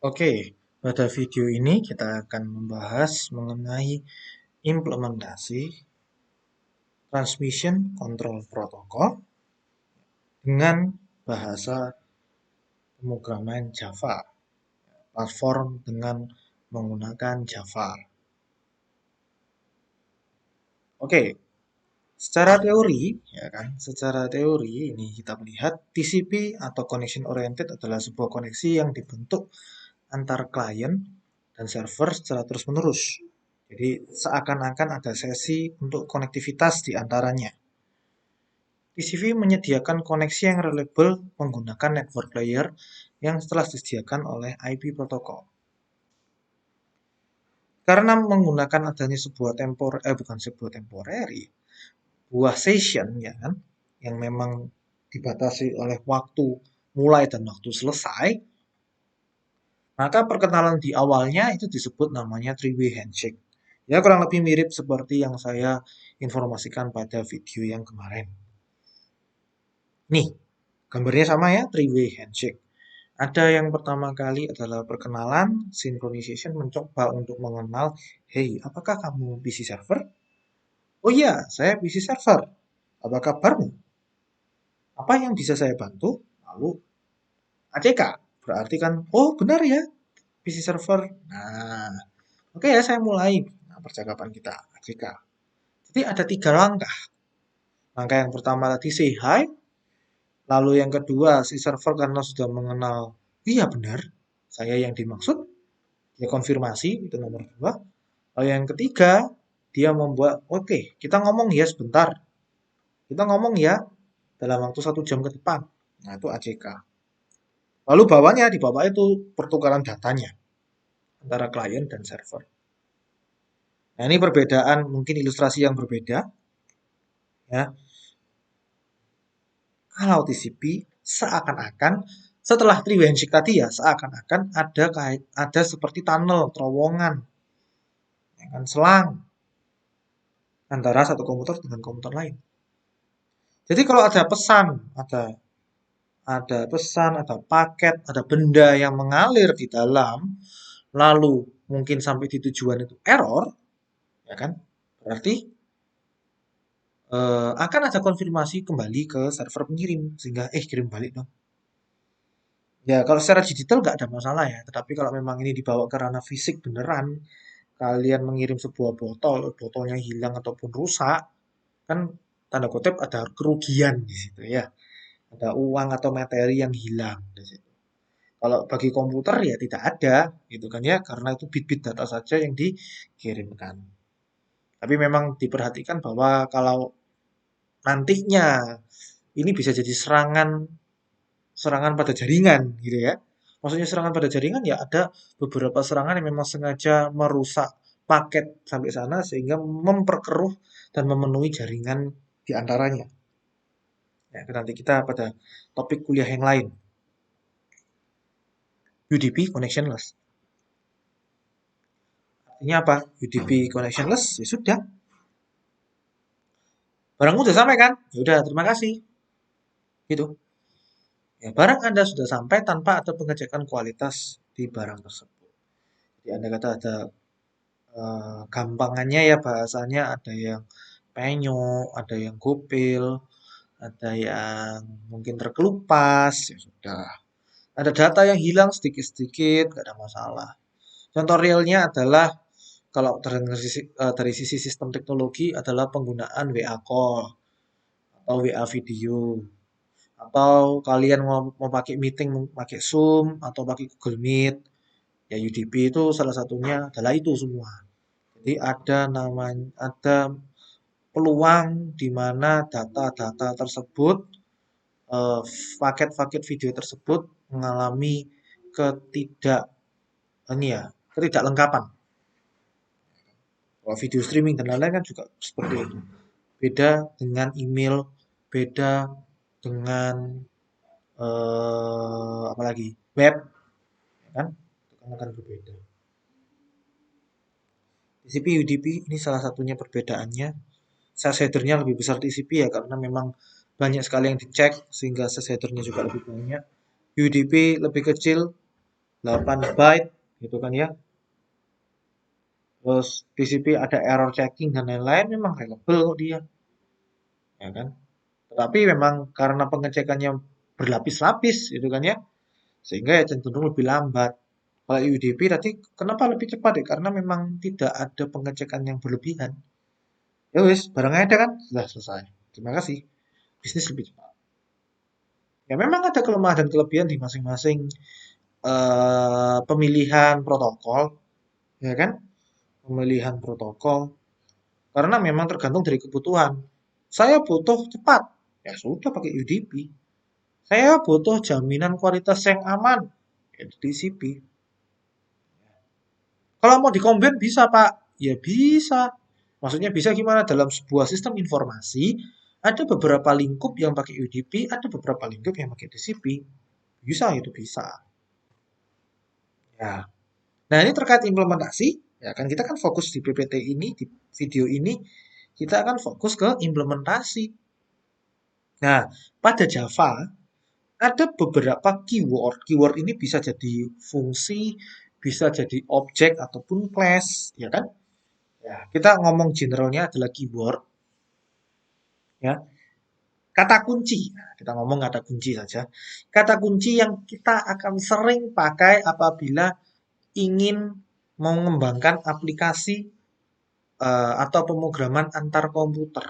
Oke, pada video ini kita akan membahas mengenai implementasi Transmission Control Protocol dengan bahasa pemrograman Java, platform dengan menggunakan Java. Oke, secara teori, ya kan, secara teori ini kita melihat TCP atau Connection Oriented adalah sebuah koneksi yang dibentuk antar klien dan server secara terus-menerus. Jadi seakan-akan ada sesi untuk konektivitas di antaranya. TCP menyediakan koneksi yang reliable menggunakan network layer yang telah disediakan oleh IP protocol. Karena menggunakan adanya sebuah temporary, buah session ya kan, yang memang dibatasi oleh waktu mulai dan waktu selesai, maka perkenalan di awalnya itu disebut namanya three-way handshake. Ya kurang lebih mirip seperti yang saya informasikan pada video yang kemarin. Nih, gambarnya sama ya, three-way handshake. Ada yang pertama kali adalah perkenalan, synchronization mencoba untuk mengenal, hey, apakah kamu PC server? Oh iya, saya PC server. Apa kabarmu? Apa yang bisa saya bantu? Lalu ACK, berarti kan, oh benar ya, PC server. Nah, oke ya, saya mulai percakapan kita, ACK. Jadi ada 3 langkah. Langkah yang pertama tadi say hi, lalu yang kedua si server karena sudah mengenal, iya benar, saya yang dimaksud, dia konfirmasi, itu nomor 2. Lalu yang ketiga, dia membuat, oke, kita ngomong ya sebentar. Kita ngomong ya dalam waktu 1 jam ke depan. Nah, itu ACK. Lalu bawahnya, di bawah itu pertukaran datanya antara klien dan server. Nah, ini perbedaan, mungkin ilustrasi yang berbeda. Ya, kalau TCP seakan-akan setelah three-way handshake tadi ya, seakan-akan ada seperti tunnel, terowongan, ya kan, selang antara satu komputer dengan komputer lain. Jadi kalau ada pesan, ada paket, ada benda yang mengalir di dalam, lalu mungkin sampai di tujuan itu error, ya kan? Berarti akan ada konfirmasi kembali ke server pengirim sehingga kirim balik dong. Ya kalau secara digital nggak ada masalah ya, tetapi kalau memang ini dibawa ke ranah fisik beneran, kalian mengirim sebuah botol, botolnya hilang ataupun rusak, kan tanda kutip ada kerugian di situ ya. Ada uang atau materi yang hilang di situ. Kalau bagi komputer ya tidak ada, gitu kan ya, karena itu bit-bit data saja yang dikirimkan. Tapi memang diperhatikan bahwa kalau nantinya ini bisa jadi serangan serangan pada jaringan gitu ya. Maksudnya serangan pada jaringan ya ada beberapa serangan yang memang sengaja merusak paket sampai sana sehingga memperkeruh dan memenuhi jaringan di antaranya. Ya, nanti kita pada topik kuliah yang lain. UDP connectionless. Artinya apa? UDP connectionless ya sudah. Barangmu udah sampai kan? Ya udah, terima kasih. Gitu. Ya, barang Anda sudah sampai tanpa ada pengecekan kualitas di barang tersebut. Jadi Anda kata ada gampangannya ya bahasanya ada yang penyo, ada yang gopil, ada yang mungkin terkelupas, ya sudah. Ada data yang hilang sedikit-sedikit, gak ada masalah. Contoh realnya adalah kalau dari sisi sistem teknologi adalah penggunaan WA call atau WA video. Atau kalian mau pakai meeting, pakai Zoom atau pakai Google Meet, ya UDP itu salah satunya adalah itu semua. Jadi ada peluang di mana data-data tersebut, eh, paket-paket video tersebut mengalami ketidak ini ya, ketidaklengkapan. Kalau video streaming dan lain-lain kan juga seperti itu. Beda dengan email, beda dengan apalagi web, ya kan? Itu kan akan berbeda. TCP UDP ini salah satunya perbedaannya. Size headernya lebih besar TCP ya karena memang banyak sekali yang dicek sehingga size headernya juga lebih banyak. UDP lebih kecil 8 byte gitu kan ya. Terus TCP ada error checking dan lain-lain, memang reliable kok dia, ya kan. Tetapi memang karena pengecekannya berlapis-lapis gitu kan ya, sehingga ya cenderung lebih lambat. Kalau UDP tadi kenapa lebih cepat ya? Karena memang tidak ada pengecekan yang berlebihan. Ya wis, barangnya ada kan, sudah selesai. Terima kasih. Bisnis lebih cepat. Ya memang ada kelemahan dan kelebihan di masing-masing pemilihan protokol, ya kan? Pemilihan protokol karena memang tergantung dari kebutuhan. Saya butuh cepat, ya sudah pakai UDP. Saya butuh jaminan kualitas yang aman, ya TCP. Kalau mau dikombin bisa Pak, ya bisa. Maksudnya bisa gimana? Dalam sebuah sistem informasi, ada beberapa lingkup yang pakai UDP, ada beberapa lingkup yang pakai TCP. Bisa, itu bisa. Ya. Nah, ini terkait implementasi, ya kan kita kan fokus di PPT ini, di video ini, kita akan fokus ke implementasi. Nah, pada Java, ada beberapa keyword. Keyword ini bisa jadi fungsi, bisa jadi objek ataupun class, ya kan? Ya, kita ngomong generalnya adalah keyword, ya. Kata kunci. Nah, kita ngomong kata kunci saja. Kata kunci yang kita akan sering pakai apabila ingin mengembangkan aplikasi atau pemrograman antar komputer.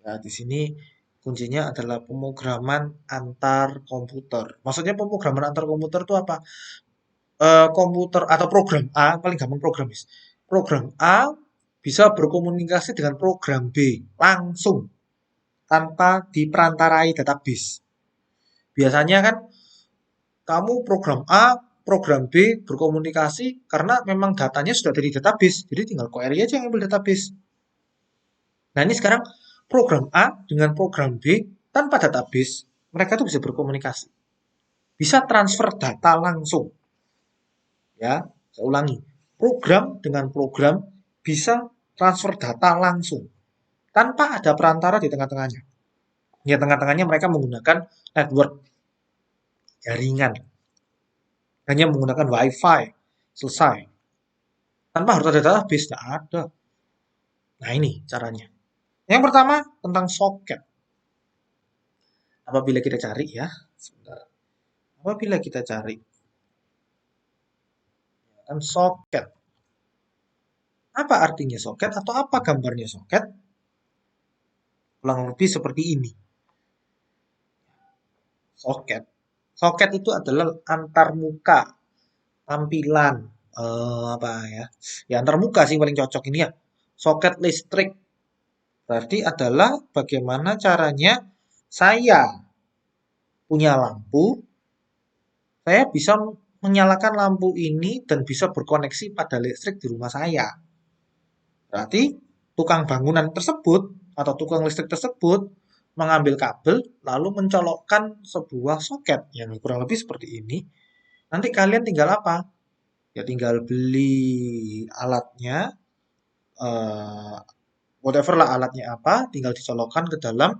Ya, di sini kuncinya adalah pemrograman antar komputer. Maksudnya pemrograman antar komputer itu apa? Komputer atau program A, paling gampang programis. Program A bisa berkomunikasi dengan program B langsung tanpa diperantarai database. Biasanya kan kamu program A, program B berkomunikasi karena memang datanya sudah dari database. Jadi tinggal query aja yang ambil database. Nah ini sekarang program A dengan program B tanpa database, mereka tuh bisa berkomunikasi. Bisa transfer data langsung. Ya, saya ulangi. Program dengan program bisa transfer data langsung. Tanpa ada perantara di tengah-tengahnya. Ya, tengah-tengahnya mereka menggunakan network jaringan. Hanya menggunakan WiFi. Selesai. Tanpa harus ada database, tidak ada. Nah ini caranya. Yang pertama tentang soket. Apabila kita cari ya, sebentar. Apabila kita cari kan soket. Apa artinya soket atau apa gambarnya soket? Kurang lebih seperti ini. Soket. Soket itu adalah antarmuka tampilan apa ya? Ya antarmuka sih paling cocok ini ya. Soket listrik berarti adalah bagaimana caranya saya punya lampu, saya bisa menyalakan lampu ini dan bisa berkoneksi pada listrik di rumah saya. Berarti tukang bangunan tersebut atau tukang listrik tersebut mengambil kabel lalu mencolokkan sebuah soket yang kurang lebih seperti ini. Nanti kalian tinggal apa? Ya tinggal beli alatnya, eh, whatever lah alatnya apa, tinggal dicolokkan ke dalam.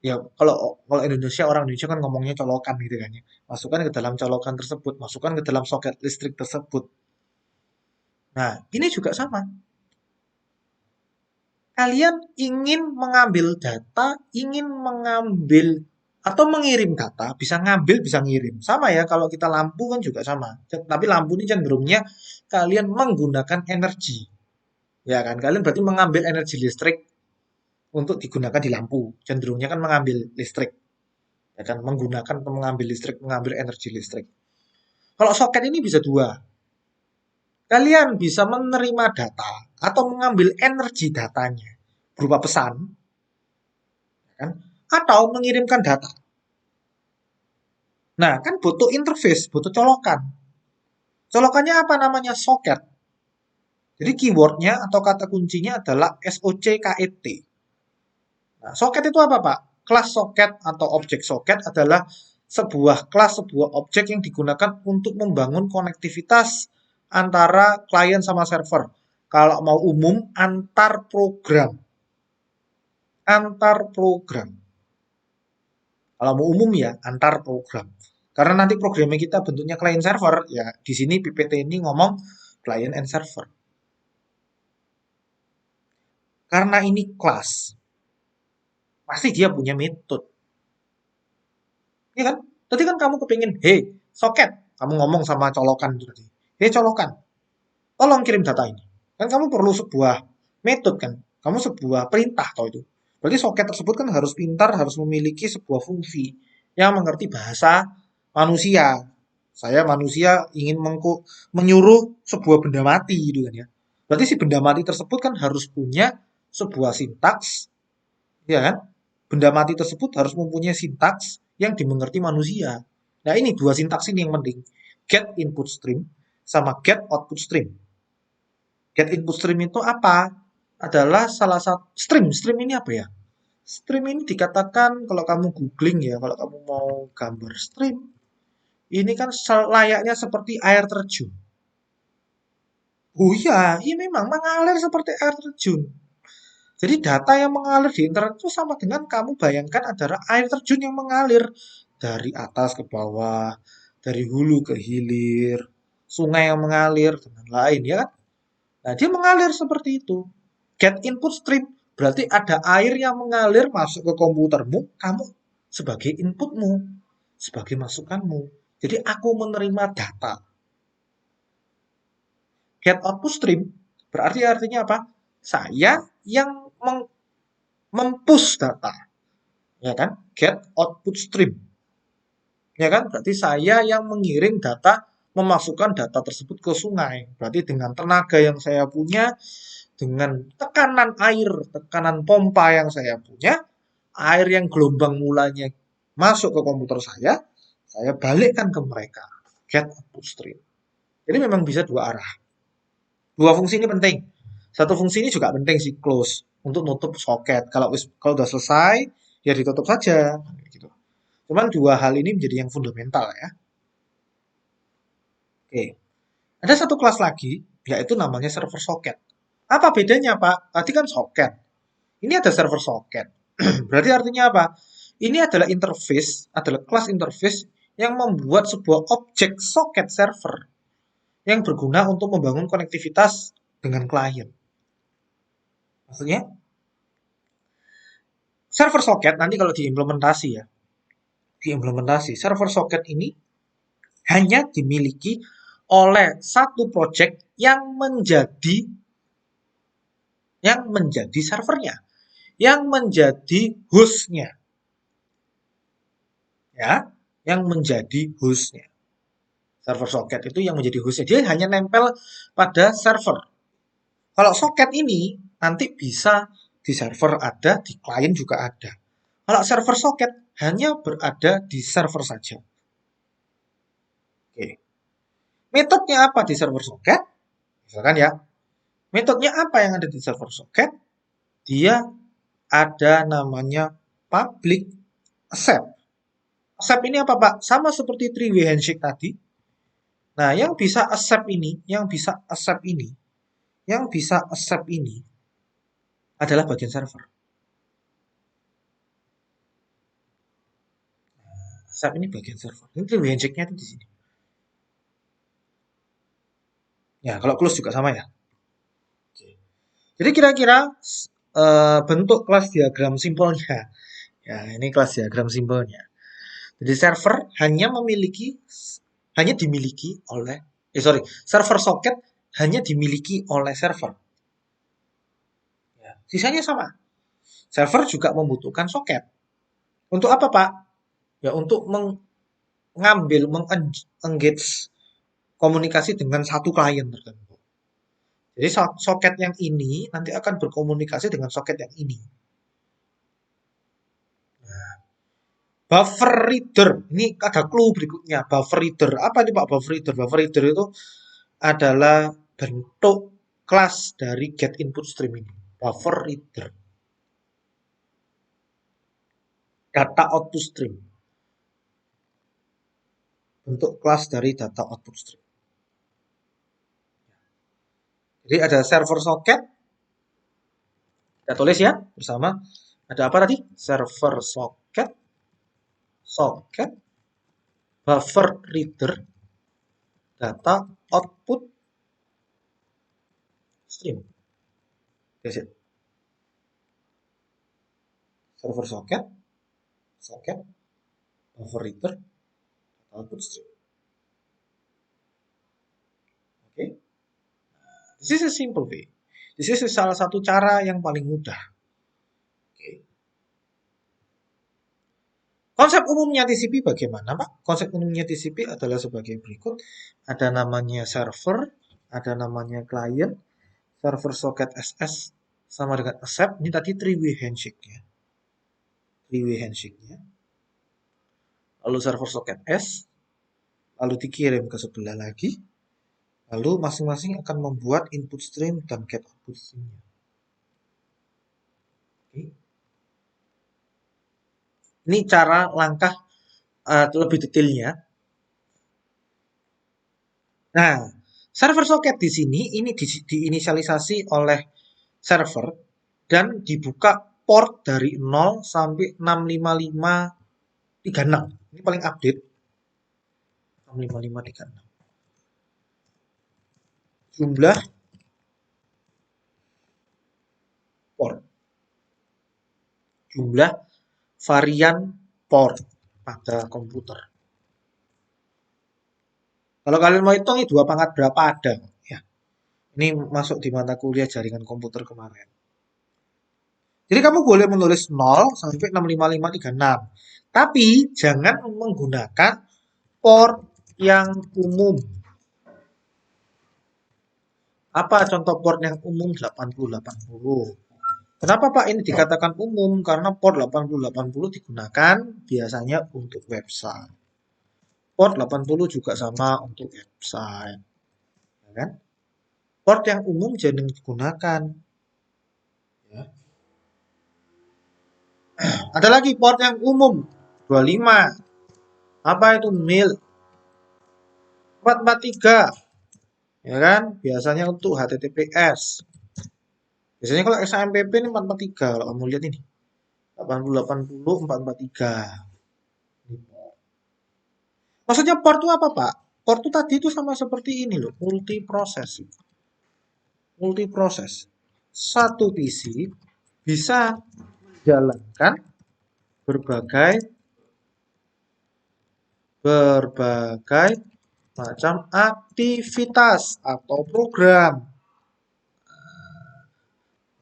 Ya kalau kalau Indonesia orang Indonesia kan ngomongnya colokan gitu kan ya. Masukkan ke dalam colokan tersebut, masukkan ke dalam soket listrik tersebut. Nah, ini juga sama. Kalian ingin mengambil data, ingin mengambil atau mengirim data, bisa ngambil, bisa ngirim. Sama ya, kalau kita lampu kan juga sama. Tapi lampu ini cenderungnya kalian menggunakan energi. Ya kan, kalian berarti mengambil energi listrik untuk digunakan di lampu. Cenderungnya kan mengambil listrik. Ya kan, menggunakan atau mengambil listrik, mengambil energi listrik. Kalau soket ini bisa dua. Kalian bisa menerima data atau mengambil energi datanya berupa pesan, kan? Atau mengirimkan data. Nah, kan butuh interface, butuh colokan. Colokannya apa namanya? Soket. Jadi keywordnya atau kata kuncinya adalah SOCKET. Nah, soket itu apa, Pak? Kelas soket atau objek soket adalah sebuah kelas, sebuah objek yang digunakan untuk membangun konektivitas antara klien sama server. Kalau mau umum, antar program. Antar program. Kalau mau umum ya, antar program. Karena nanti programnya kita bentuknya client server, ya di sini PPT ini ngomong client and server. Karena ini kelas, pasti dia punya metode. Iya kan? Tadi kan kamu kepingin, hey, soket. Kamu ngomong sama colokan tadi. Hey, colokan, tolong kirim data ini. Kan kamu perlu sebuah metode kan? Kamu sebuah perintah atau itu. Berarti soket tersebut kan harus pintar, harus memiliki sebuah fungsi yang mengerti bahasa manusia. Saya manusia ingin menyuruh sebuah benda mati gitu kan ya. Berarti si benda mati tersebut kan harus punya sebuah sintaks, ya kan? Benda mati tersebut harus mempunyai sintaks yang dimengerti manusia. Nah, ini dua sintaks ini yang penting. Get input stream sama get output stream. Get input stream itu apa? Adalah salah satu stream. Stream ini apa ya? Stream ini dikatakan kalau kamu googling ya, kalau kamu mau gambar stream, ini kan layaknya seperti air terjun. Oh iya, ini memang mengalir seperti air terjun. Jadi data yang mengalir di internet itu sama dengan kamu bayangkan adalah air terjun yang mengalir dari atas ke bawah, dari hulu ke hilir, sungai yang mengalir dan lain-lain ya kan? Nah, dia mengalir seperti itu. Get input stream berarti ada air yang mengalir masuk ke komputermu, kamu sebagai inputmu, sebagai masukanmu. Jadi aku menerima data. Get output stream berarti artinya apa? Saya yang mempush data, ya kan? Get output stream, ya kan? Berarti saya yang mengirim data, memasukkan data tersebut ke sungai. Berarti dengan tenaga yang saya punya, dengan tekanan air, tekanan pompa yang saya punya, air yang gelombang mulanya masuk ke komputer saya balikkan ke mereka. Get output stream. Jadi memang bisa dua arah. Dua fungsi ini penting. Satu fungsi ini juga penting sih, close, untuk nutup soket. Kalau udah selesai, ya ditutup saja. Gitu. Cuman dua hal ini menjadi yang fundamental ya. Oke. Ada satu kelas lagi, yaitu namanya server socket. Apa bedanya, Pak? Tadi kan socket. Ini ada server socket. Berarti artinya apa? Ini adalah interface, adalah kelas interface yang membuat sebuah objek socket server yang berguna untuk membangun konektivitas dengan klien. Maksudnya, server socket nanti kalau diimplementasi ya, diimplementasi server socket ini hanya dimiliki oleh satu project yang menjadi servernya, yang menjadi hostnya, ya, yang menjadi hostnya. Server socket itu yang menjadi hostnya, dia hanya nempel pada server. Kalau socket ini nanti bisa di server ada, di klien juga ada. Kalau server socket hanya berada di server saja. Oke. Metodenya apa di server socket? Misalkan ya, metodenya apa yang ada di server socket? Dia ada namanya public accept. Accept ini apa, Pak? Sama seperti three-way handshake tadi. Nah, yang bisa accept ini, yang bisa accept ini adalah bagian server. Accept ini bagian server. Ini three-way handshake-nya itu di sini. Ya, kalau close juga sama ya. Jadi kira-kira bentuk kelas diagram simpelnya. Ya, ini kelas diagram simpelnya. Jadi server hanya dimiliki oleh server socket hanya dimiliki oleh server. Ya, sisanya sama. Server juga membutuhkan socket. Untuk apa, Pak? Ya, untuk mengengage komunikasi dengan satu klien tertentu. Jadi soket yang ini nanti akan berkomunikasi dengan soket yang ini. Buffer reader, ini ada clue berikutnya. Buffer reader, apa ini Pak buffer reader? Buffer reader itu adalah bentuk kelas dari get input stream ini. Buffer reader. Data output stream. Bentuk kelas dari data output stream. Jadi ada server socket. Kita tulis ya bersama. Ada apa tadi? Server socket. Socket. buffer reader data output stream. That's it. Server socket, buffer reader, output stream. Oke. Okay? This is a simple way. This is salah satu cara yang paling mudah. Okay. Konsep umumnya TCP bagaimana, Pak? Konsep umumnya TCP adalah sebagai berikut. Ada namanya server, ada namanya client, server socket SS sama dengan accept. Ini tadi three-way handshake-nya. Three-way handshake-nya. Lalu server socket S, lalu dikirim ke sebelah lagi. Lalu masing-masing akan membuat input stream dan get output stream-nya. Oke. Ini cara langkah lebih detailnya. Nah, server socket di sini ini diinisialisasi oleh server dan dibuka port dari 0 sampai 65536. Ini paling update. 65536. Jumlah port. Jumlah varian port pada komputer. Kalau kalian mau hitung, 2 pangkat berapa ada. Ya. Ini masuk di mata kuliah jaringan komputer kemarin. Jadi kamu boleh menulis 0 sampai 65536. Tapi jangan menggunakan port yang umum. Apa contoh port yang umum? 8080. Kenapa Pak ini dikatakan umum? Karena port 8080 digunakan biasanya untuk website. Port 80 juga sama untuk website. Ya kan? Port yang umum jangan digunakan. Ya. Ada lagi port yang umum 25. Apa itu? Mail 443. Ya kan? Biasanya untuk HTTPS. Biasanya kalau XAMPP ini 443 kalau kamu lihat ini. 8080 443. Maksudnya port itu apa, Pak? Port itu tadi itu sama seperti ini loh, multiproses. Multiproses. Satu PC bisa menjalankan berbagai macam aktivitas atau program.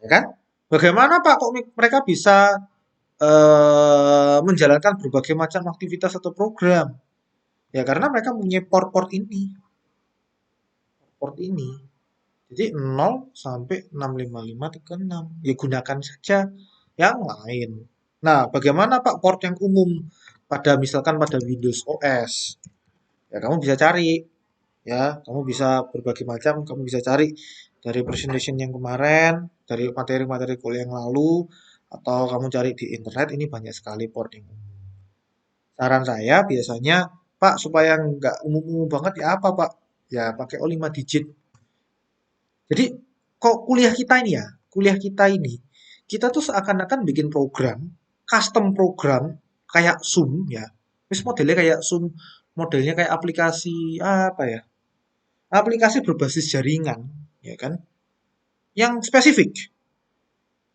Ya kan? Bagaimana Pak kok mereka bisa menjalankan berbagai macam aktivitas atau program? Ya karena mereka punya port-port ini. Port ini. Jadi 0 sampai 65536. Ya gunakan saja yang lain. Nah, bagaimana Pak port yang umum pada misalkan pada Windows OS? Ya kamu bisa cari. Ya, kamu bisa berbagai macam, kamu bisa cari dari presentation yang kemarin, dari materi-materi kuliah yang lalu, atau kamu cari di internet, ini banyak sekali port yang umum. Saran saya biasanya, Pak, supaya nggak umum-umum banget ya apa, Pak? Ya, pakai O5 digit. Jadi, kok kuliah kita ini, kita tuh seakan-akan bikin program, custom program, kayak Zoom ya. Terus modelnya kayak Zoom, modelnya kayak aplikasi apa ya? Aplikasi berbasis jaringan, ya kan? Yang spesifik.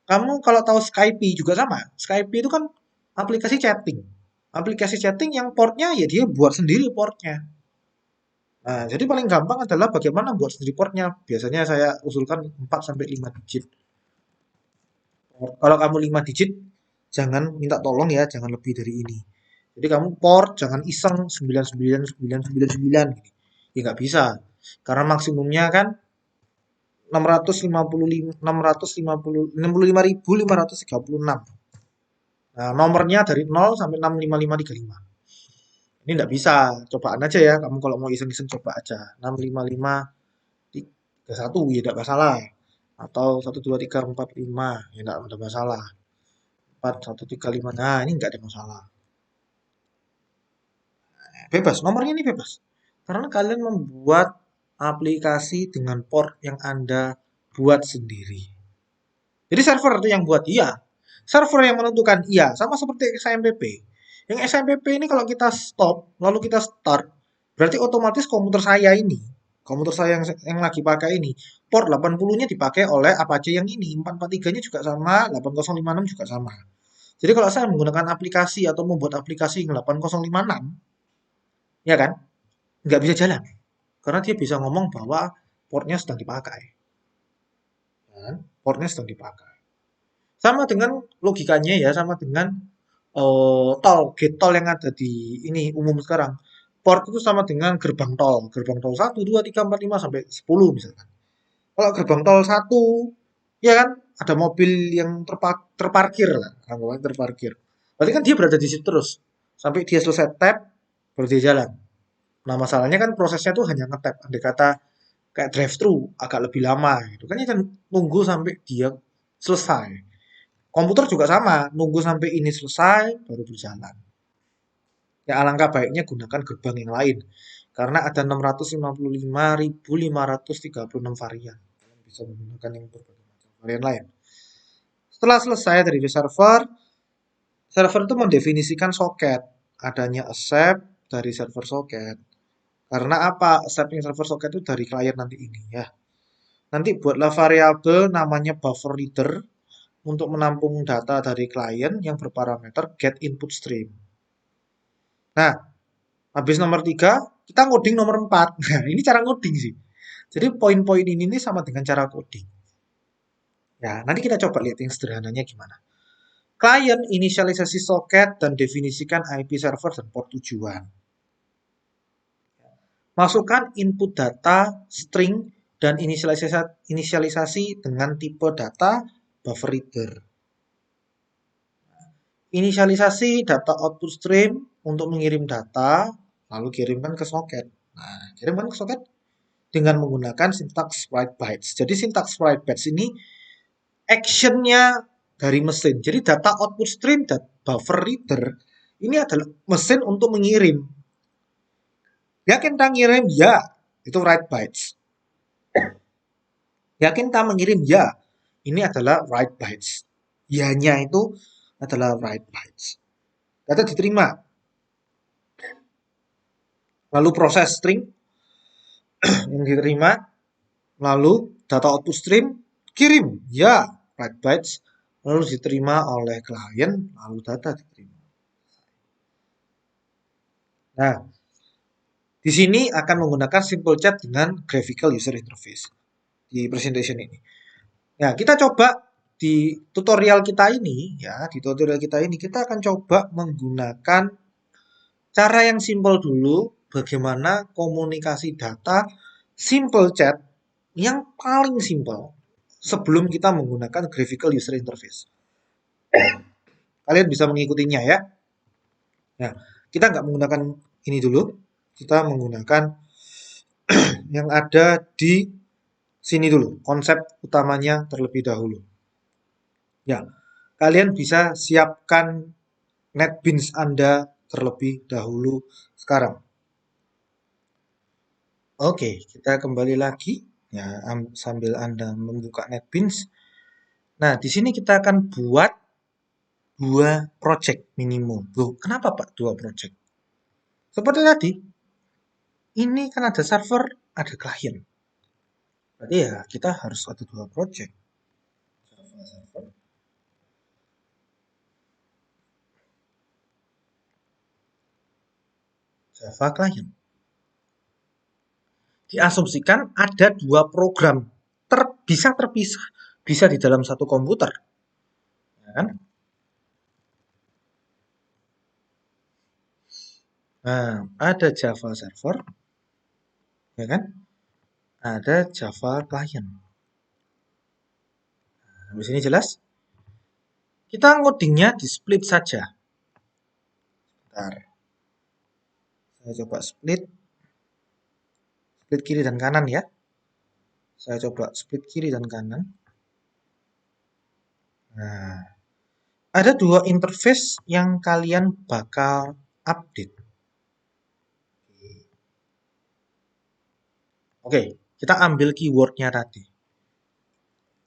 Kamu kalau tahu Skype juga sama. Skype itu kan aplikasi chatting. Aplikasi chatting yang portnya ya dia buat sendiri portnya. Nah, jadi paling gampang adalah bagaimana buat sendiri portnya. Biasanya saya usulkan 4 sampai 5 digit. Kalau kamu 5 digit, jangan minta tolong ya, jangan lebih dari ini. Jadi kamu port jangan iseng 99999 gitu. Ya nggak bisa. Karena maksimumnya kan 655.536. Nah, nomornya dari 0 sampai 65535. Ini nggak bisa, cobaan aja ya. Kamu kalau mau iseng-iseng coba aja. 65531 ya nggak masalah. Atau 12345 ya nggak ada masalah. 4135, nah ini nggak ada masalah. Bebas, nomornya ini bebas. Karena kalian membuat aplikasi dengan port yang Anda buat sendiri. Jadi server itu yang buat iya. Server yang menentukan iya, sama seperti XAMPP. Yang SMPP ini kalau kita stop, lalu kita start, berarti otomatis komputer saya yang lagi pakai ini, port 80-nya dipakai oleh Apache yang ini, 443-nya juga sama, 8056 juga sama. Jadi kalau saya menggunakan aplikasi atau membuat aplikasi yang 8056, ya kan, nggak bisa jalan. Karena dia bisa ngomong bahwa portnya sedang dipakai. Kan? Portnya sedang dipakai. Sama dengan logikanya ya, sama dengan gate tol yang ada di ini umum sekarang. Port itu sama dengan gerbang tol. Gerbang tol 1, 2, 3, 4, 5 sampai 10 misalkan. Kalau gerbang tol 1, ya kan ada mobil yang terparkir lah, anggapannya terparkir. Berarti kan dia berada di situ terus sampai dia selesai tap baru dia jalan. Nah, masalahnya kan prosesnya tuh hanya ngetap. Andai kata kayak drive thru agak lebih lama gitu kan, ya kan nunggu sampai dia selesai. Komputer juga sama, nunggu sampai ini selesai baru berjalan. Ya alangkah baiknya gunakan gerbang yang lain karena ada 655.536 varian. Kalian bisa menggunakan yang berbagai macam varian lain. Setelah selesai dari server, server itu mendefinisikan soket. Adanya accept dari server soket. Karena apa? Accepting server soket itu dari klien nanti ini ya. Nanti buatlah variabel namanya buffer reader untuk menampung data dari klien yang berparameter get input stream. Nah, habis nomor 3, kita ngoding nomor 4. Nah, ini cara ngoding sih. Jadi poin-poin ini sama dengan cara coding. Ya, nanti kita coba lihat yang sederhananya gimana. Klien inisialisasi soket dan definisikan IP server dan port tujuan. Masukkan input data, string, dan inisialisasi dengan tipe data buffer reader. Inisialisasi data output stream untuk mengirim data, lalu kirimkan ke soket. Nah, kirimkan ke soket dengan menggunakan sintaks write bytes. Jadi sintaks write bytes ini actionnya dari mesin. Jadi data output stream dan buffer reader ini adalah mesin untuk mengirim. Yakin tak ngirim? Ya. Itu write bytes. Yakin tak mengirim? Ya. Ini adalah write bytes. Ya-nya itu adalah write bytes. Data diterima. Lalu proses string yang diterima. Lalu data output stream kirim. Ya. Write bytes. Lalu diterima oleh klien. Lalu data diterima. Nah, di sini akan menggunakan simple chat dengan graphical user interface di presentation ini. Ya, kita coba di tutorial kita ini, ya, di tutorial kita ini kita akan coba menggunakan cara yang simple dulu, bagaimana komunikasi data simple chat yang paling simple sebelum kita menggunakan graphical user interface. Kalian bisa mengikutinya ya. Nah, kita nggak menggunakan ini dulu, kita menggunakan yang ada di sini dulu, konsep utamanya terlebih dahulu. Ya, kalian bisa siapkan NetBeans Anda terlebih dahulu sekarang. Oke, kita kembali lagi ya sambil Anda membuka NetBeans. Nah, di sini kita akan buat dua project minimum. Loh, kenapa Pak dua project? Seperti tadi, ini kan ada server, ada klien. Berarti ya kita harus ada dua project. Java client. Diasumsikan ada dua program bisa terpisah, bisa di dalam satu komputer. Ya kan? Nah, ada Java server, ya kan? Ada Java client. Nah, di sini jelas. Kita ngodingnya di split saja. Bentar. Saya coba split kiri dan kanan ya. Saya coba split kiri dan kanan. Nah, ada dua interface yang kalian bakal update. Oke, kita ambil keywordnya tadi.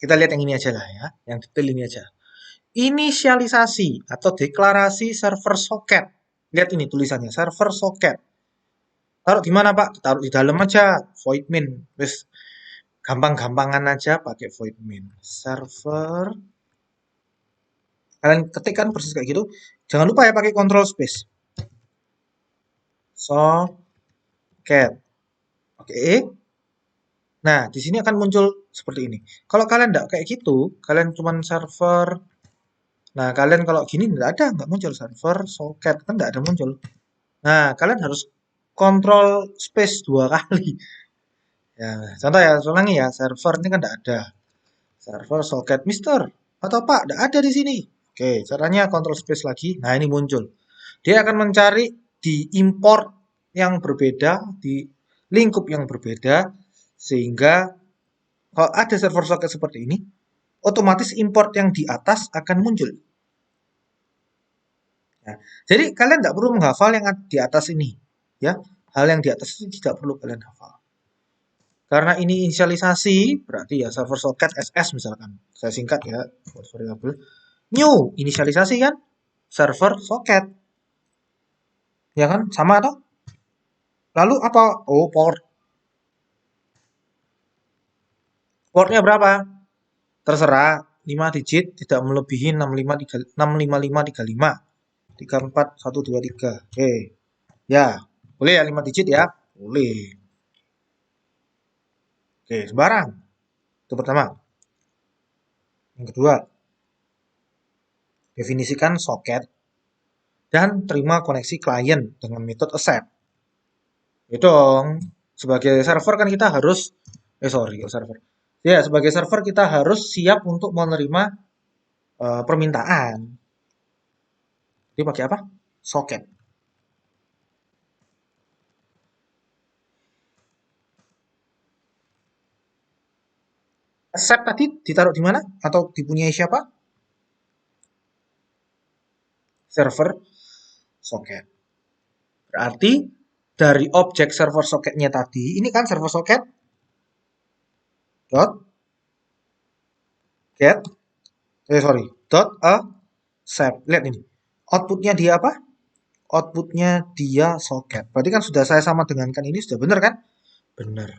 Kita lihat yang ini aja lah ya, yang detail ini aja. Inisialisasi atau deklarasi server soket. Lihat ini tulisannya, server socket. Taruh di mana, Pak? Taruh di dalam aja, void main. Terus gampang-gampangan aja pakai void main. Server, kalian ketikkan persis kayak gitu. Jangan lupa ya pakai control space. Socket. Oke. Nah, di sini akan muncul seperti ini. Kalau kalian nggak kayak gitu, kalian cuman server. Nah, kalian kalau gini nggak muncul server socket kan nggak ada muncul. Nah, kalian harus control space 2 kali. Ya, contoh ya, ulangi ya, server ini kan nggak ada. Server socket Mister atau Pak, nggak ada di sini. Oke, caranya control space lagi. Nah, ini muncul. Dia akan mencari di import yang berbeda, di lingkup yang berbeda, sehingga kalau ada server socket seperti ini, otomatis import yang di atas akan muncul. Ya. Jadi kalian tidak perlu menghafal yang di atas ini, ya. Hal yang di atas itu tidak perlu kalian hafal. Karena ini inisialisasi, berarti ya server socket SS misalkan. Saya singkat ya, variable. New, inisialisasi kan? Server socket. Ya kan? Sama atau? Lalu apa? Oh, port. Portnya berapa? Terserah. 5 digit, tidak melebihi 65535. 34 123. Oke. Ya, boleh ya 5 digit ya? Boleh. Oke, sembarang. Itu pertama. Yang kedua, definisikan soket dan terima koneksi klien dengan metode accept. Ya dong, sebagai server kan kita harus, server. Ya, sebagai server kita harus siap untuk menerima permintaan. Jadi pakai apa? Soket. Accept tadi ditaruh di mana? Atau dipunyai siapa? Server soket. Berarti dari objek server soketnya tadi, ini kan server soket dot get, dot accept. Lihat ini. Outputnya dia apa? Outputnya dia soket. Berarti kan sudah saya sama dengankan ini sudah benar kan? Benar.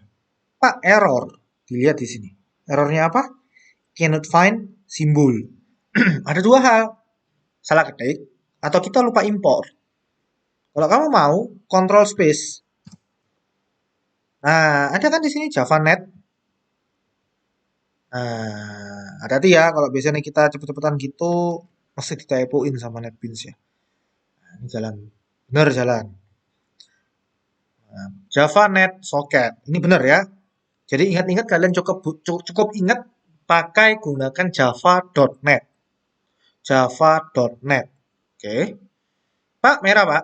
Pak, error. Dilihat di sini. Errornya apa? Cannot find symbol. Ada dua hal. Salah ketik atau kita lupa import. Kalau kamu mau, control space. Nah, ada kan di sini JavaNet. Nah, hati-hati ya kalau biasanya kita cepet-cepetan gitu pasti ditypoin sama NetBeans ya. Nah, ini jalan. Benar jalan. Nah, JavaNet socket. Ini benar ya. Jadi ingat-ingat kalian cukup ingat pakai gunakan java.net. Java.net. Oke. Pak, merah Pak.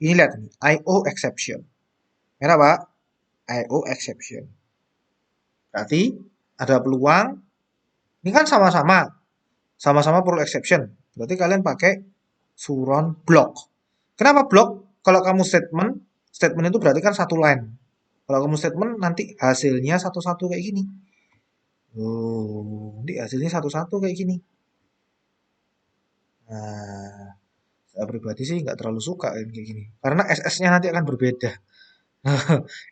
Ini lihat nih, IO exception. Merah Pak. IO exception. Berarti ada peluang. Ini kan sama-sama. Sama-sama perlu exception. Berarti kalian pakai surround block. Kenapa block? Kalau kamu statement itu berarti kan satu line. Kalau kamu statement nanti hasilnya satu-satu kayak gini. Oh, nanti hasilnya satu-satu kayak gini. Nah, saya pribadi sih nggak terlalu suka kayak gini. Karena SS-nya nanti akan berbeda.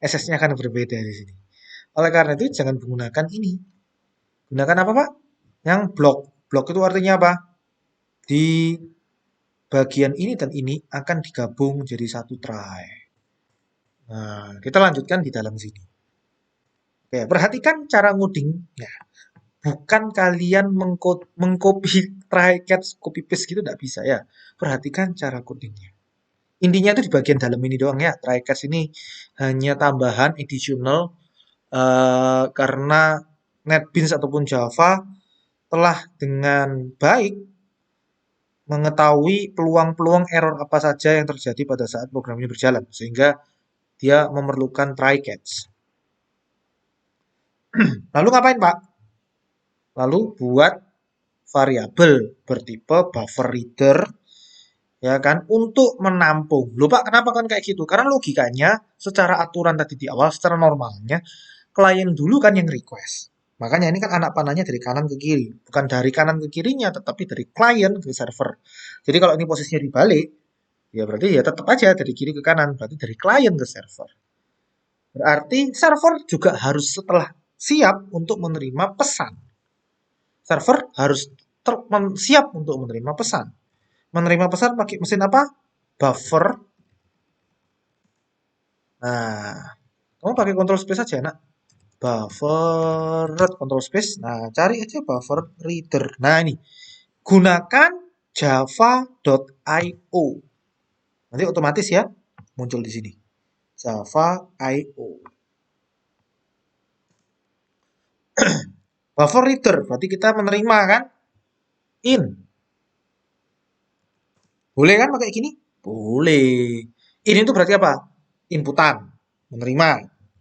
SS-nya akan berbeda di sini. Oleh karena itu jangan menggunakan ini. Gunakan apa, Pak? Yang block. Block itu artinya apa? Di bagian ini dan ini akan digabung jadi satu try. Nah, kita lanjutkan di dalam sini. Oke, perhatikan cara ngodingnya. Bukan kalian mengcopy try catch copy paste gitu nggak bisa ya. Perhatikan cara codingnya. Intinya itu di bagian dalam ini doang ya. Try catch ini hanya tambahan additional karena NetBeans ataupun Java telah dengan baik mengetahui peluang-peluang error apa saja yang terjadi pada saat program ini berjalan sehingga dia memerlukan try catch. Lalu ngapain Pak? Lalu buat variabel bertipe buffer reader ya kan untuk menampung. Loh Pak, kenapa kan kayak gitu? Karena logikanya secara aturan tadi di awal, secara normalnya klien dulu kan yang request. Makanya ini kan anak panahnya dari kanan ke kiri, bukan dari kanan ke kirinya, tetapi dari klien ke server. Jadi kalau ini posisinya dibalik, Ya berarti ya tetap aja dari kiri ke kanan, berarti dari klien ke server. Berarti server juga harus setelah siap untuk menerima pesan. Server harus siap untuk menerima pesan. Menerima pesan pakai mesin apa? Buffer. Nah, kamu pakai control space aja, nak. Buffer control space. Nah, cari aja buffer reader. Nah, ini gunakan java.io. Nanti otomatis ya muncul di sini. Java.io. Buffer reader berarti kita menerima kan? In. Boleh kan pakai gini? Boleh. In itu berarti apa? Inputan. Menerima.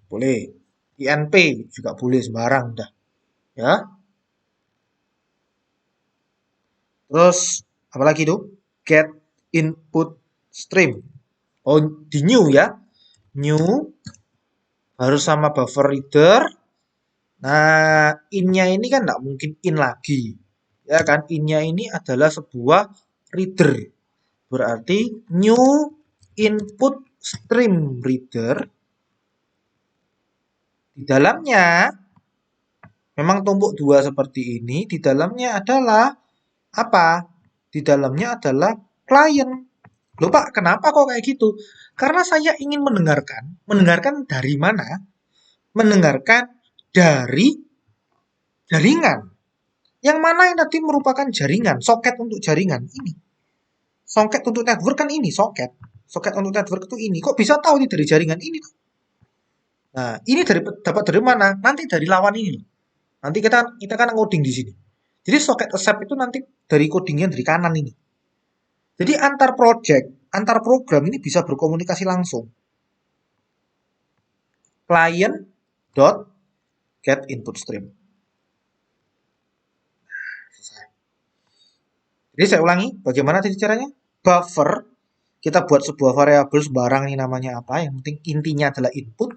Boleh. INP juga boleh sembarang dah. Ya. Terus apa lagi tuh? Get input stream. Oh, di new ya. New harus sama buffer reader. Nah, in-nya ini kan nggak mungkin in lagi. Ya kan? In-nya ini adalah sebuah reader. Berarti new input stream reader di dalamnya memang tumpuk dua seperti ini. Di dalamnya adalah apa? Di dalamnya adalah klien. Loh Pak, kenapa kok kayak gitu? Karena saya ingin mendengarkan. Mendengarkan dari mana? Mendengarkan dari jaringan. Yang mana yang tadi merupakan jaringan, soket untuk jaringan ini. Soket untuk network kan ini, soket. Soket untuk network itu ini. Kok bisa tahu nih dari jaringan ini? Nah, ini dapat dari mana? Nanti dari lawan ini. Nanti kita kan ngoding di sini. Jadi soket accept itu nanti dari codingnya dari kanan ini. Jadi antar project, antar program ini bisa berkomunikasi langsung. Client dot get input stream. Jadi saya ulangi, bagaimana tadi caranya? Buffer, kita buat sebuah variabel sembarang ini namanya apa, yang penting intinya adalah input.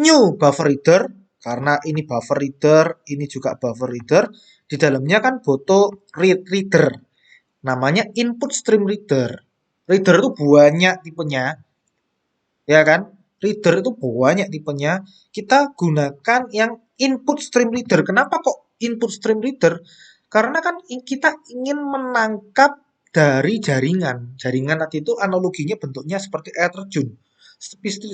New buffer reader, karena ini buffer reader, ini juga buffer reader. Di dalamnya kan butuh reader, namanya input stream reader. Reader itu banyak tipenya, ya kan? Reader itu banyak tipenya. Kita gunakan yang input stream reader. Kenapa kok input stream reader? Karena kan kita ingin menangkap dari jaringan. Jaringan tadi itu analoginya bentuknya seperti air terjun.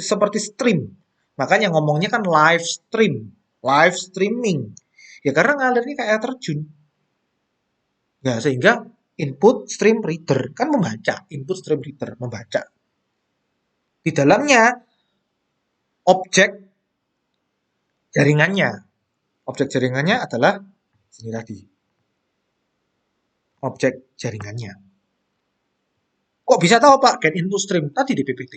Seperti stream. Makanya ngomongnya kan live stream. Live streaming. Ya karena ngalirnya kayak air terjun. Ya sehingga input stream reader. Kan membaca. Input stream reader. Membaca. Di dalamnya objek jaringannya. Objek jaringannya adalah sini tadi. Objek jaringannya. Kok bisa tahu Pak get input stream? Tadi di PPT.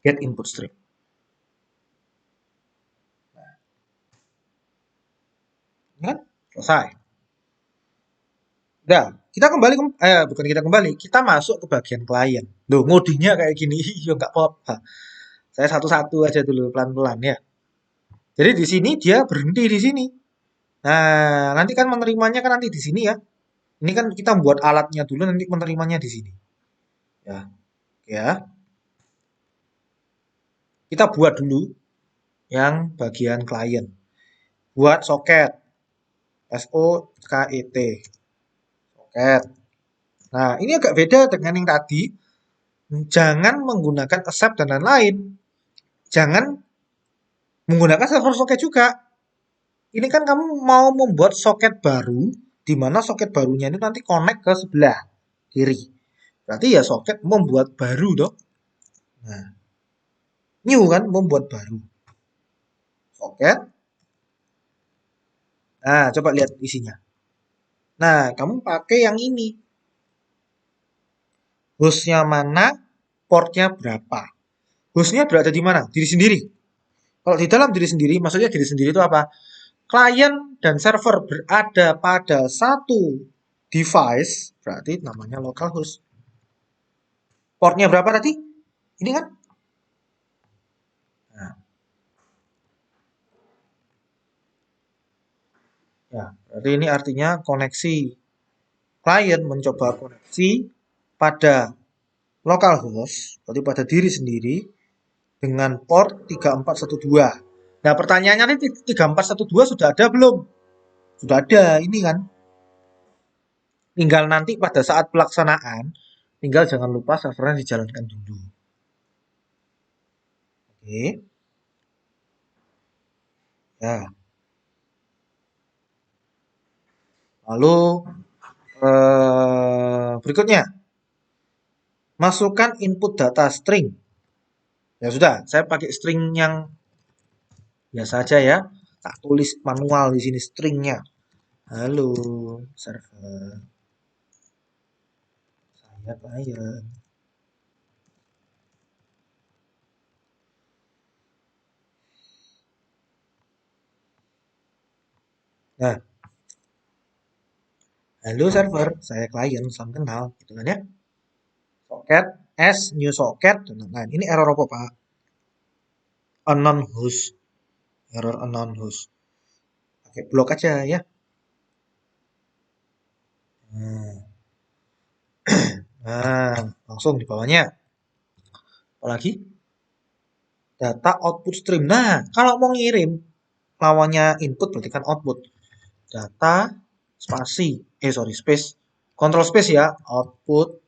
Get input stream. Ini kan selesai. Udah, kita kembali bukan kita kembali, kita masuk ke bagian klien. Loh, ngodinya kayak gini, ya nggak apa-apa. Saya satu-satu aja dulu pelan-pelan ya. Jadi di sini dia berhenti di sini. Nah, nanti kan menerimanya kan nanti di sini ya. Ini kan kita buat alatnya dulu, nanti menerimanya di sini. Ya, ya. Kita buat dulu yang bagian klien. Buat soket, SOKET, soket. Nah, ini agak beda dengan yang tadi. Jangan menggunakan accept dan lain-lain. Jangan menggunakan server soket juga. Ini kan kamu mau membuat soket baru, di mana soket barunya ini nanti connect ke sebelah kiri. Berarti ya soket membuat baru dong. Nah, new kan membuat baru. Soket. Nah, coba lihat isinya. Nah, kamu pakai yang ini. Hostnya mana, portnya berapa. Hostnya berada di mana? Diri sendiri. Kalau di dalam diri sendiri, maksudnya diri sendiri itu apa? Klien dan server berada pada satu device, berarti namanya localhost. Portnya berapa tadi? Ini kan? Nah, ya, berarti ini artinya koneksi. Klien mencoba koneksi pada localhost, berarti pada diri sendiri, dengan port 3412. Nah, pertanyaannya ini 3412 sudah ada belum? Sudah ada, ini kan. Tinggal nanti pada saat pelaksanaan, tinggal jangan lupa servernya dijalankan dulu. Oke. Ya. Lalu berikutnya, masukkan input data string. Ya sudah, saya pakai string yang biasa aja ya. Tak tulis manual di sini stringnya. Halo, server. Saya klien. Nah, halo server, saya klien, salam kenal, gitu kan ya. Socket, S, new socket, dan lain-lain. Ini error apa, Pak? Unknown host. Error unknown host. Pakai blok aja ya. Nah, nah, langsung di bawahnya. Apalagi? Data output stream. Nah, kalau mau ngirim, lawannya input berarti kan output. Data, spasi, sorry, space. Control space ya, output,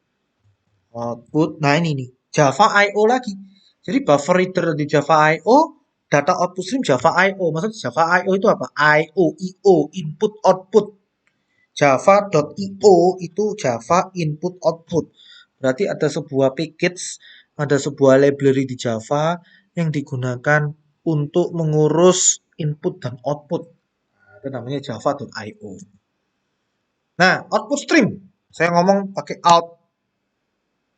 output. Nah, ini nih, Java I/O lagi. Jadi buffer reader di Java I/O, data output stream Java I/O. Maksudnya Java I/O itu apa? I/O, I/O, input output. Java.io itu Java input output. Berarti ada sebuah package, ada sebuah library di Java yang digunakan untuk mengurus input dan output. Nah, itu namanya java.io. Nah, output stream. Saya ngomong pakai out.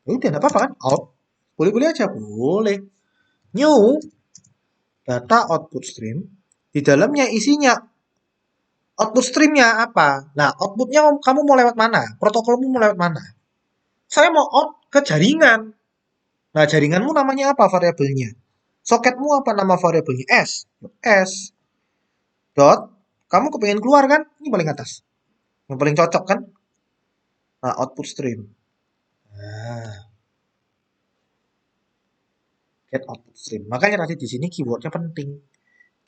Ya udah, enggak apa-apa kan? Out. Boleh-boleh aja, boleh. New data output stream. Di dalamnya isinya output streamnya apa? Nah, outputnya kamu mau lewat mana? Protokolmu mau lewat mana? Saya mau out ke jaringan. Nah, jaringanmu namanya apa variabelnya? Soketmu apa nama variabelnya? S. S. Dot. Kamu kepengen keluar kan? Ini paling atas. Yang paling cocok kan? Nah, output stream. Nah, get output stream. Makanya tadi di sini keywordnya penting.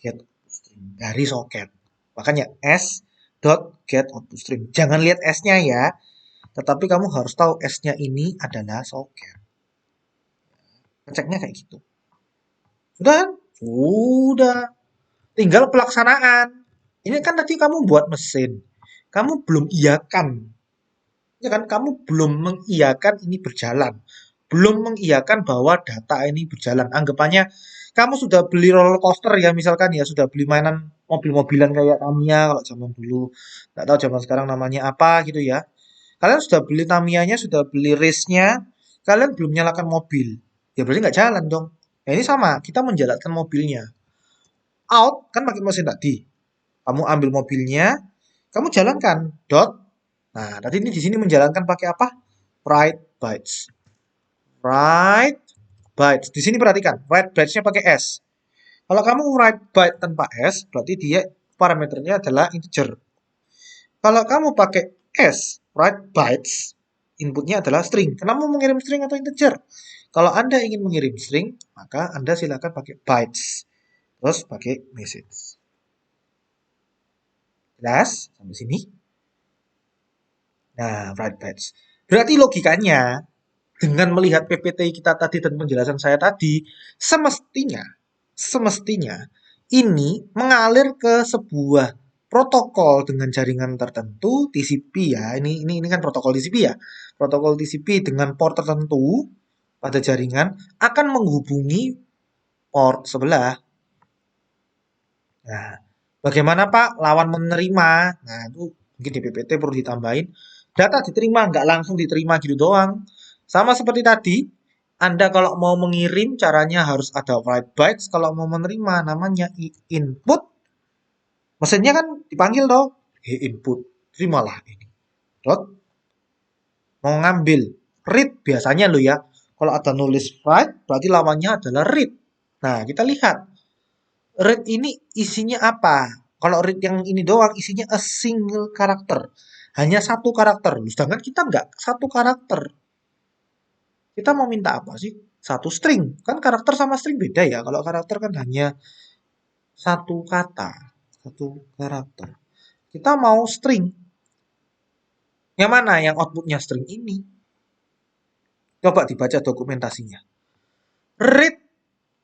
Get output stream dari soket. Makanya S dot get output stream. Jangan lihat S-nya ya. Tetapi kamu harus tahu S-nya ini adalah soket. Ngeceknya kayak gitu. Sudah kan? Sudah. Tinggal pelaksanaan. Ini kan tadi kamu buat mesin. Kamu belum iakan. Ya kan? Kamu belum mengiyakan ini berjalan. Belum mengiyakan bahwa data ini berjalan. Anggapannya kamu sudah beli roller coaster ya misalkan ya. Sudah beli mainan mobil-mobilan kayak Tamiya kalau zaman dulu. Nggak tahu zaman sekarang namanya apa gitu ya. Kalian sudah beli Tamiya-nya, sudah beli race-nya. Kalian belum nyalakan mobil. Ya berarti nggak jalan dong. Ya ini sama. Kita menjalankan mobilnya. Out kan pakai mesin tadi. Kamu ambil mobilnya, kamu jalankan dot. Nah, tadi ini di sini menjalankan pakai apa? Write bytes. Write bytes. Di sini perhatikan, write bytes-nya pakai S. Kalau kamu write byte tanpa S, berarti dia parameternya adalah integer. Kalau kamu pakai S, write bytes, inputnya adalah string. Kenapa mau mengirim string atau integer? Kalau Anda ingin mengirim string, maka Anda silakan pakai bytes. Terus pakai message. Jelas sampai sini? Nah, write batch. Berarti logikanya, dengan melihat PPT kita tadi dan penjelasan saya tadi, semestinya ini mengalir ke sebuah protokol dengan jaringan tertentu TCP ya. Ini kan protokol TCP ya. Protokol TCP dengan port tertentu pada jaringan akan menghubungi port sebelah. Nah, bagaimana Pak lawan menerima? Nah, itu mungkin di PPT perlu ditambahin. Data diterima, nggak langsung diterima gitu doang. Sama seperti tadi, Anda kalau mau mengirim caranya harus ada write bytes. Kalau mau menerima namanya input. Mesinnya kan dipanggil toh. Input, terimalah ini. Dot, mau ngambil. Read biasanya lo ya. Kalau ada nulis write, berarti lawannya adalah read. Nah, kita lihat. Read ini isinya apa? Kalau read yang ini doang isinya a single karakter. Hanya satu karakter. Sedangkan kita nggak satu karakter. Kita mau minta apa sih? Satu string. Kan karakter sama string beda ya. Kalau karakter kan hanya satu kata, satu karakter. Kita mau string. Yang mana? Yang outputnya string ini. Coba dibaca dokumentasinya. Read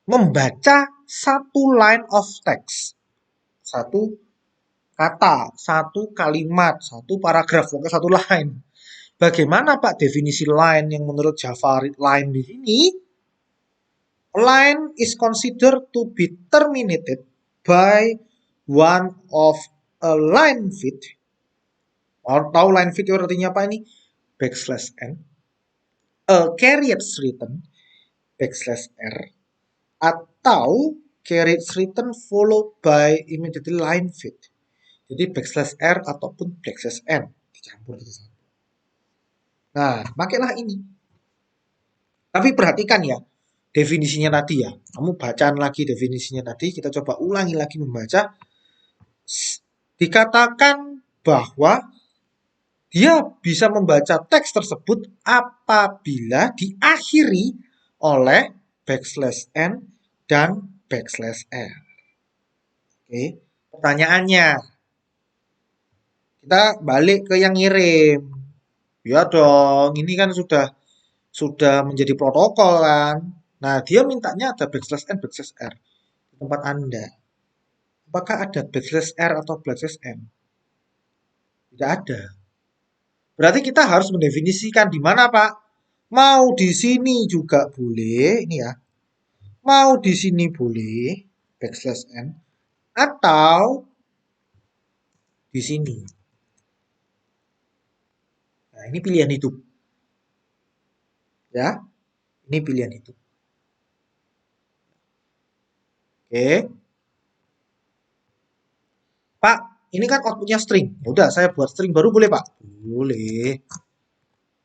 membaca satu line of text. Satu kata, satu kalimat, satu paragraf, pokoknya satu line. Bagaimana Pak definisi line yang menurut Java line di sini? A line is considered to be terminated by one of a line fit. Tahu line fit artinya apa ini? Backslash n, a carriage written, backslash r, atau carriage written followed by immediately line fit. Jadi backslash r ataupun backslash n dicampur di sana. Nah, pakailah ini. Tapi perhatikan ya, definisinya tadi ya. Kamu bacaan lagi definisinya tadi, kita coba ulangi lagi membaca. Dikatakan bahwa dia bisa membaca teks tersebut apabila diakhiri oleh backslash n dan backslash r. Oke, pertanyaannya, kita balik ke yang ngirim. Ya dong, ini kan sudah menjadi protokol kan. Nah, dia mintanya ada backslash n, backslash r di tempat Anda. Apakah ada backslash r atau backslash n? Tidak ada. Berarti kita harus mendefinisikan di mana, Pak? Mau di sini juga boleh, ini ya. Mau di sini boleh, backslash n, atau di sini. Nah, ini pilihan hidup. Ya, ini pilihan hidup. Oke. Pak, ini kan outputnya string. Ya udah, saya buat string baru boleh, Pak? Boleh.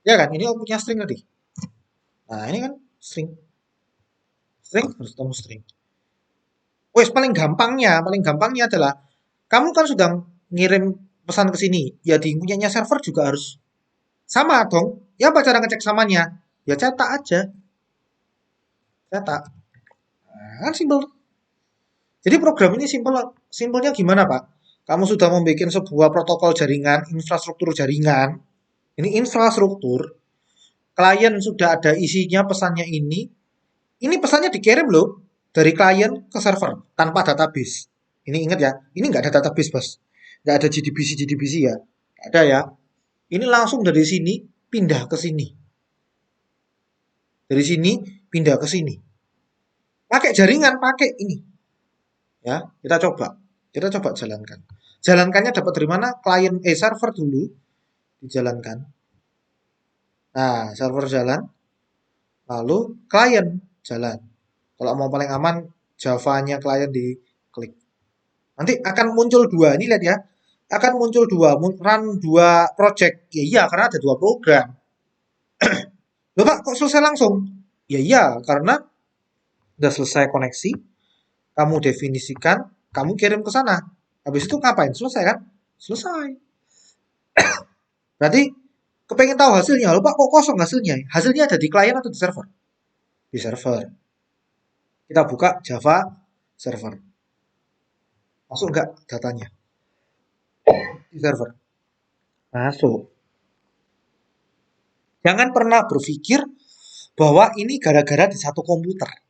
Ya kan, ini outputnya string tadi. Nah, ini kan string. String harus ketemu string. Wes paling gampangnya adalah kamu kan sudah ngirim pesan ke sini. Ya di punyanya server juga harus sama dong. Ya apa cara ngecek samanya? Ya cetak aja. Cetak. Nah, kan simpel. Jadi program ini simpelnya gimana, Pak? Kamu sudah membuat sebuah protokol jaringan, infrastruktur jaringan. Ini infrastruktur. Klien sudah ada isinya pesannya ini. Ini pesannya dikirim loh dari klien ke server tanpa database. Ini ingat ya, ini nggak ada database, Bos. Nggak ada GDBC ya. Nggak ada ya. Ini langsung dari sini pindah ke sini. Dari sini pindah ke sini. Pakai jaringan, pakai ini. Ya, kita coba. Kita coba jalankan. Jalankannya dapat dari mana? Klien server dulu dijalankan. Nah, server jalan, lalu klien jalan. Kalau mau paling aman, Java-nya klien diklik. Nanti akan muncul dua. Ini lihat ya. Akan muncul dua. Run dua project. Ya iya, karena ada dua program. Loh Pak, kok selesai langsung? Ya iya, karena udah selesai koneksi. Kamu definisikan, kamu kirim ke sana. Habis itu ngapain? Selesai kan? Selesai. Berarti kepengen tahu hasilnya. Loh Pak, kok kosong hasilnya? Hasilnya ada di klien atau di server? Di server. Kita buka Java server. Masuk nggak datanya? Di server. Masuk. Jangan pernah berpikir bahwa ini gara-gara di satu komputer.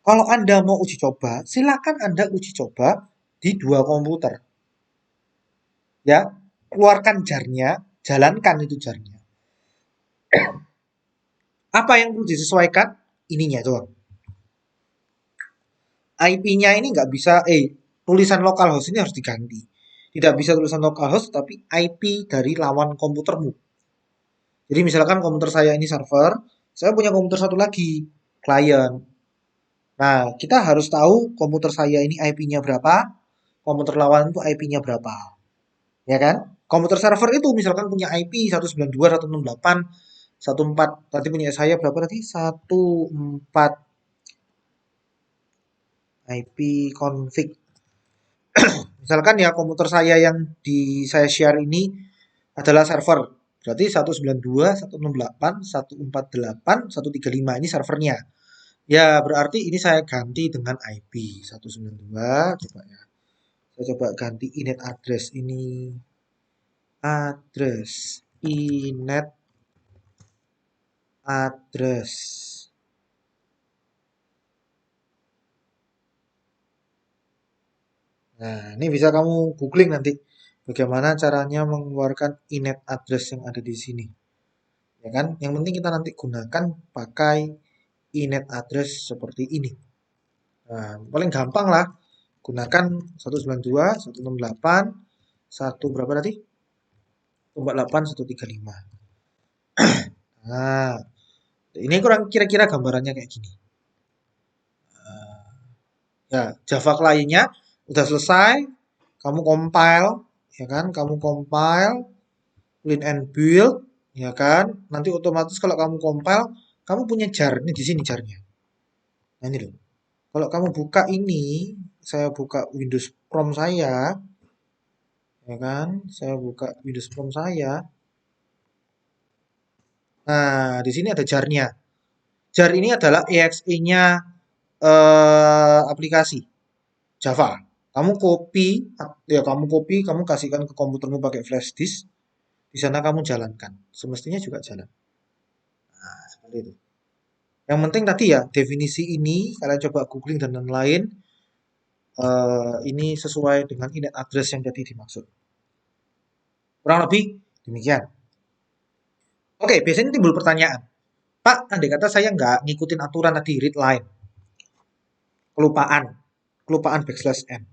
Kalau Anda mau uji coba, silakan Anda uji coba di dua komputer. Ya, keluarkan jarnya, jalankan itu jarnya. Apa yang perlu disesuaikan? Ininya doang. IP-nya ini nggak bisa, tulisan localhost ini harus diganti. Tidak bisa tulisan localhost, tapi IP dari lawan komputermu. Jadi misalkan komputer saya ini server, saya punya komputer satu lagi, klien. Nah, kita harus tahu komputer saya ini IP-nya berapa, komputer lawan itu IP-nya berapa. Ya kan? Komputer server itu misalkan punya IP 192, 168, 14. Tadi punya saya berapa tadi? 14 IP config. Misalkan ya komputer saya yang saya share ini adalah server. Berarti 192, 168, 148, 135 ini servernya. Ya, berarti ini saya ganti dengan IP 192. Coba ya. Saya coba ganti inet address ini. Address. Inet address. Nah, ini bisa kamu googling nanti. Bagaimana caranya mengeluarkan inet address yang ada di sini. Ya kan? Yang penting kita nanti gunakan pakai inet address seperti ini. Nah, paling gampang lah. Gunakan 192, 168, 1 berapa tadi? 148, 135. Nah, ini kurang kira-kira gambarannya kayak gini. Ya, Java client-nya udah selesai, kamu compile, ya kan? Kamu compile, clean and build, ya kan? Nanti otomatis kalau kamu compile, kamu punya jar, ini di sini jarnya. Nah, ini loh. Kalau kamu buka ini, saya buka Windows Prom saya, ya kan? Saya buka Windows Prom saya. Nah, di sini ada jarnya. Jar ini adalah exe-nya aplikasi Java. Kamu copy, ya kamu copy, kamu kasihkan ke komputermu pakai flash disk. Di sana kamu jalankan. Semestinya juga jalan. Nah, seperti itu. Yang penting tadi ya, definisi ini, kalian coba googling dan lain-lain. Ini sesuai dengan inet address yang tadi dimaksud. Kurang lebih demikian. Oke, biasanya timbul pertanyaan. Pak, andai kata saya nggak ngikutin aturan tadi, read line. Kelupaan. Kelupaan backslash n.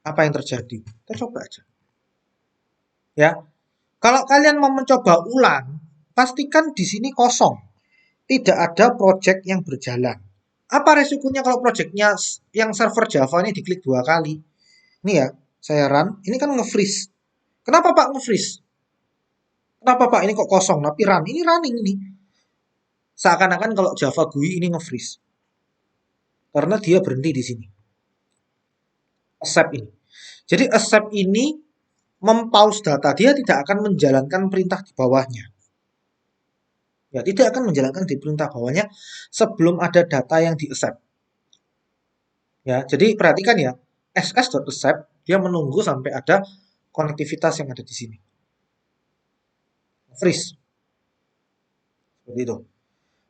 Apa yang terjadi? Kita coba aja. Ya, kalau kalian mau mencoba ulang, pastikan di sini kosong. Tidak ada project yang berjalan. Apa resikonya kalau projectnya yang server Java ini diklik 2 kali? Ini ya, saya run. Ini kan nge-freeze. Kenapa Pak nge-freeze? Kenapa Pak ini kok kosong tapi run? Ini running ini. Seakan-akan kalau Java GUI ini nge-freeze. Karena dia berhenti di sini. Accept ini. Jadi accept ini mempause data. Dia tidak akan menjalankan perintah di bawahnya. Ya, tidak akan menjalankan di perintah bawahnya sebelum ada data yang di-accept. Ya, jadi perhatikan ya, ss.accept dia menunggu sampai ada konektivitas yang ada di sini. Freeze. Seperti itu.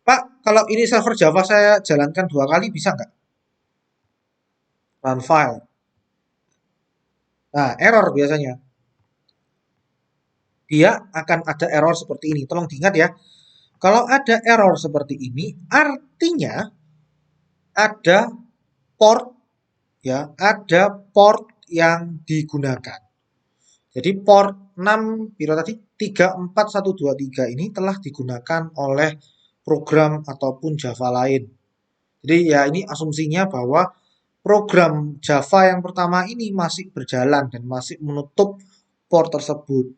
Pak, kalau ini server Java saya jalankan 2 kali bisa nggak? Run file. Nah, error biasanya. Dia akan ada error seperti ini. Tolong diingat ya. Kalau ada error seperti ini, artinya ada port ya, ada port yang digunakan. Jadi port 6 piro tadi 34123 ini telah digunakan oleh program ataupun Java lain. Jadi ya ini asumsinya bahwa program Java yang pertama ini masih berjalan dan masih menutup port tersebut.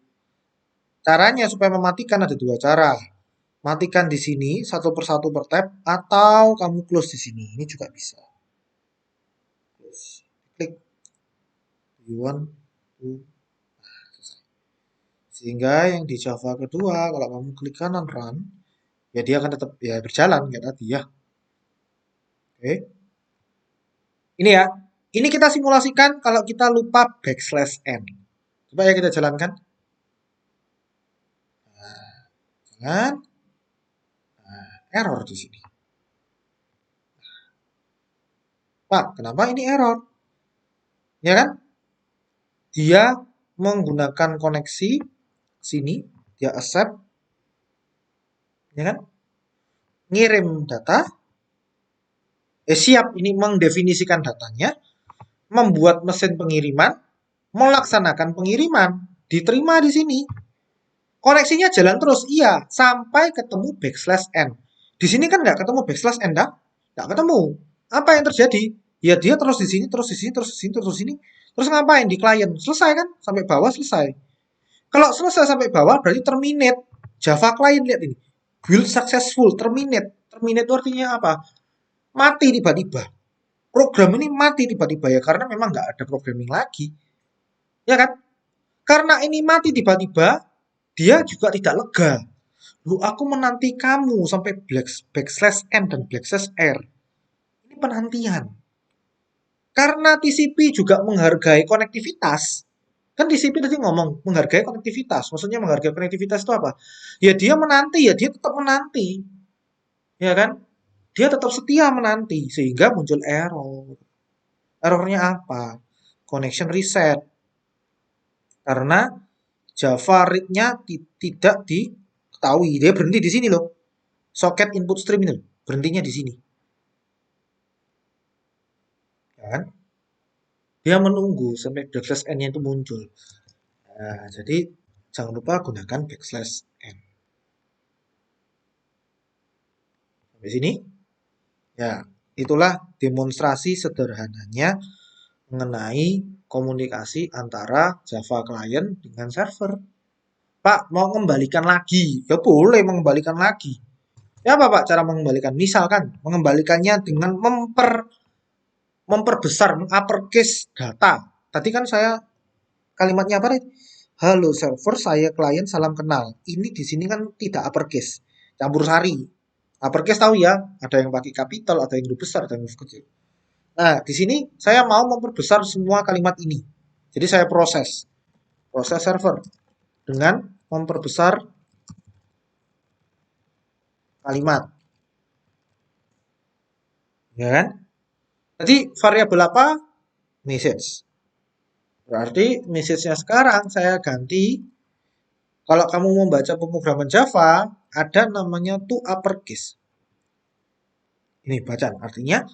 Caranya supaya mematikan ada 2 cara. Matikan di sini satu persatu per tab atau kamu close di sini. Ini juga bisa. Close. Klik. You want to sehingga yang di Java kedua kalau kamu klik kanan run ya dia akan tetap ya berjalan kayak tadi ya. Oke. Ini ya. Ini kita simulasikan kalau kita lupa backslash n. Coba ya kita jalankan. Nah, jangan. Nah, error di sini. Pak, kenapa ini error? Ya kan? Dia menggunakan koneksi sini, dia accept, ya kan? Ngirim data, siap ini mendefinisikan datanya, membuat mesin pengiriman, melaksanakan pengiriman, diterima di sini. Koneksinya jalan terus, iya, sampai ketemu backslash n. Di sini kan nggak ketemu backslash n, dah? Nggak ketemu. Apa yang terjadi? Ya dia terus di sini, terus di sini, terus di sini, terus di sini. Terus ngapain di klien? Selesai kan? Sampai bawah selesai. Kalau selesai sampai bawah berarti terminate. Java client lihat ini. Build successful, terminate. Terminate itu artinya apa? Mati tiba-tiba. Program ini mati tiba-tiba ya karena memang nggak ada programming lagi. Ya kan? Karena ini mati tiba-tiba, dia juga tidak lega. Lu aku menanti kamu sampai backslash n dan backslash r. Ini penantian. Karena TCP juga menghargai konektivitas. Kan TCP tadi ngomong menghargai konektivitas. Maksudnya menghargai konektivitas itu apa? Ya dia menanti, ya dia tetap menanti. Ya kan? Dia tetap setia menanti sehingga muncul error. Errornya apa? Connection reset. Karena Java read-nya tidak diketahui. Dia berhenti di sini loh. Soket input stream ini loh. Berhentinya di sini. Ya kan? Dia menunggu sampai backslash n-nya itu muncul. Nah, jadi jangan lupa gunakan backslash n. Sampai sini? Ya, itulah demonstrasi sederhananya mengenai komunikasi antara Java client dengan server. Pak, mau mengembalikan lagi? Ya boleh mengembalikan lagi. Ya apa Pak cara mengembalikan? Misalkan mengembalikannya dengan memperbesar, uppercase data. Tadi kan saya kalimatnya apa nih? Halo server, saya klien, salam kenal. Ini di sini kan tidak uppercase, campur sari. Uppercase tahu ya, ada yang pakai capital, ada yang huruf besar, ada yang huruf kecil. Nah, di sini saya mau memperbesar semua kalimat ini. Jadi saya proses server dengan memperbesar kalimat, ya kan? Jadi variabel apa? Message. Berarti message-nya sekarang saya ganti. Kalau kamu membaca pemrograman Java, ada namanya to uppercase. Ini bacaan artinya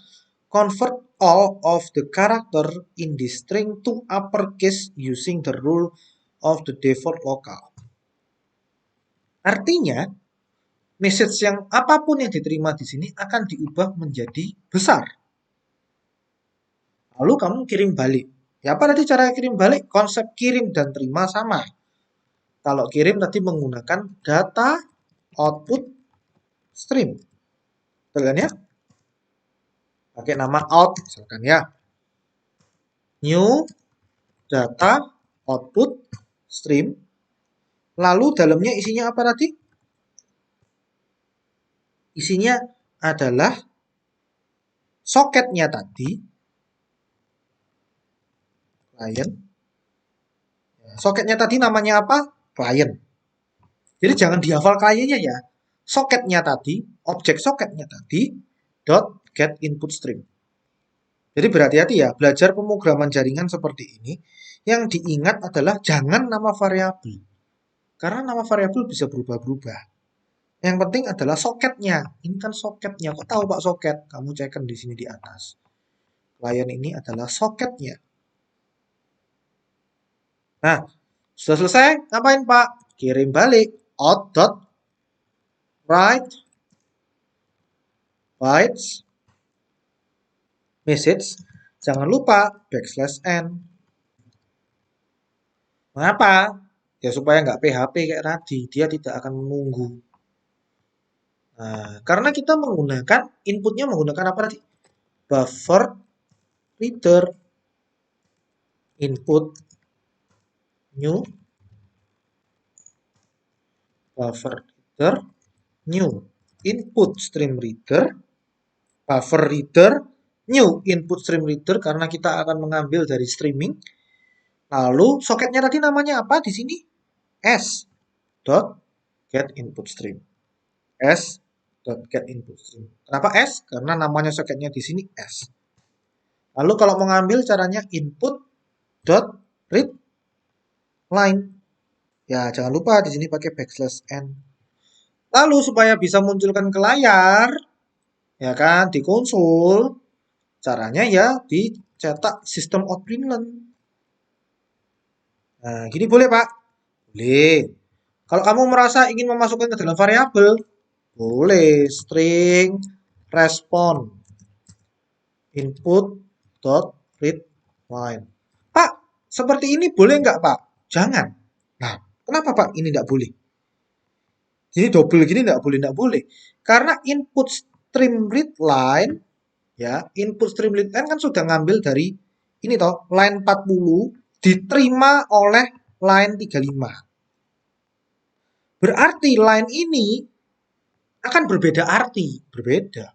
convert all of the character in the string to uppercase using the rule of the default local. Artinya, message yang apapun yang diterima di sini akan diubah menjadi besar. Lalu kamu kirim balik. Ya apa tadi cara kirim balik? Konsep kirim dan terima sama. Kalau kirim tadi menggunakan data output stream. Betul kan ya? Pakai nama out misalkan ya. New data output stream. Lalu dalamnya isinya apa tadi? Isinya adalah soketnya tadi. Client. Soketnya tadi namanya apa? Client. Jadi jangan dihafal kliennya ya. Soketnya tadi, objek soketnya tadi, dot get input stream. Jadi berhati-hati ya, belajar pemrograman jaringan seperti ini, yang diingat adalah jangan nama variabel. Karena nama variabel bisa berubah-berubah. Yang penting adalah soketnya. Ini kan soketnya. Kok tahu Pak soket? Kamu cekkan di sini di atas. Klien ini adalah soketnya. Nah, sudah selesai? Ngapain Pak? Kirim balik. Out.write bytes message. Jangan lupa backslash n. Mengapa? Ya supaya nggak PHP kayak tadi. Dia tidak akan menunggu. Nah, karena kita menggunakan inputnya menggunakan apa tadi? Buffer reader input new buffer reader new input stream reader buffer reader new input stream reader karena kita akan mengambil dari streaming. Lalu soketnya tadi namanya apa di sini? S dot get input stream. S dot get input stream. Kenapa S? Karena namanya soketnya di sini S. Lalu kalau mengambil caranya input dot read line. Ya, jangan lupa di sini pakai backslash n. Lalu supaya bisa munculkan ke layar, ya kan, di konsol, caranya ya dicetak sistem out println. Nah, gini boleh Pak? Boleh. Kalau kamu merasa ingin memasukkan ke dalam variabel, boleh string respon input dot read line. Pak, seperti ini boleh nggak Pak? Jangan. Nah, kenapa Pak ini nggak boleh? Jadi double gini nggak boleh, nggak boleh. Karena input stream read line, ya, input stream read line kan sudah ngambil dari ini toh, line 40 diterima oleh line 35. Berarti line ini akan berbeda arti, berbeda.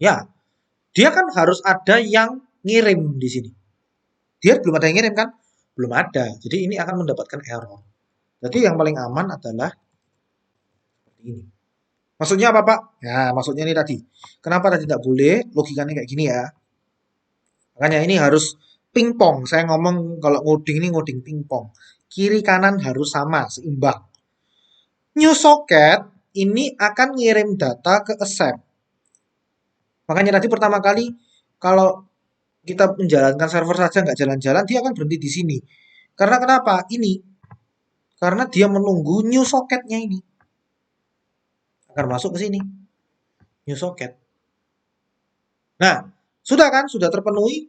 Ya, dia kan harus ada yang ngirim di sini. Dia belum ada yang ngirim kan? Belum ada. Jadi ini akan mendapatkan error. Jadi yang paling aman adalah ini. Maksudnya apa, Pak? Ya, maksudnya ini tadi. Kenapa tadi tidak boleh? Logikanya kayak gini ya. Makanya ini harus pingpong. Saya ngomong kalau ngoding ini ngoding pingpong. Kiri kanan harus sama, seimbang. New socket ini akan ngirim data ke accept. Makanya tadi pertama kali kalau kita menjalankan server saja nggak jalan-jalan, dia akan berhenti di sini. Karena kenapa? Karena dia menunggu new socketnya ini akan masuk ke sini, new socket. Nah, sudah kan? Sudah terpenuhi.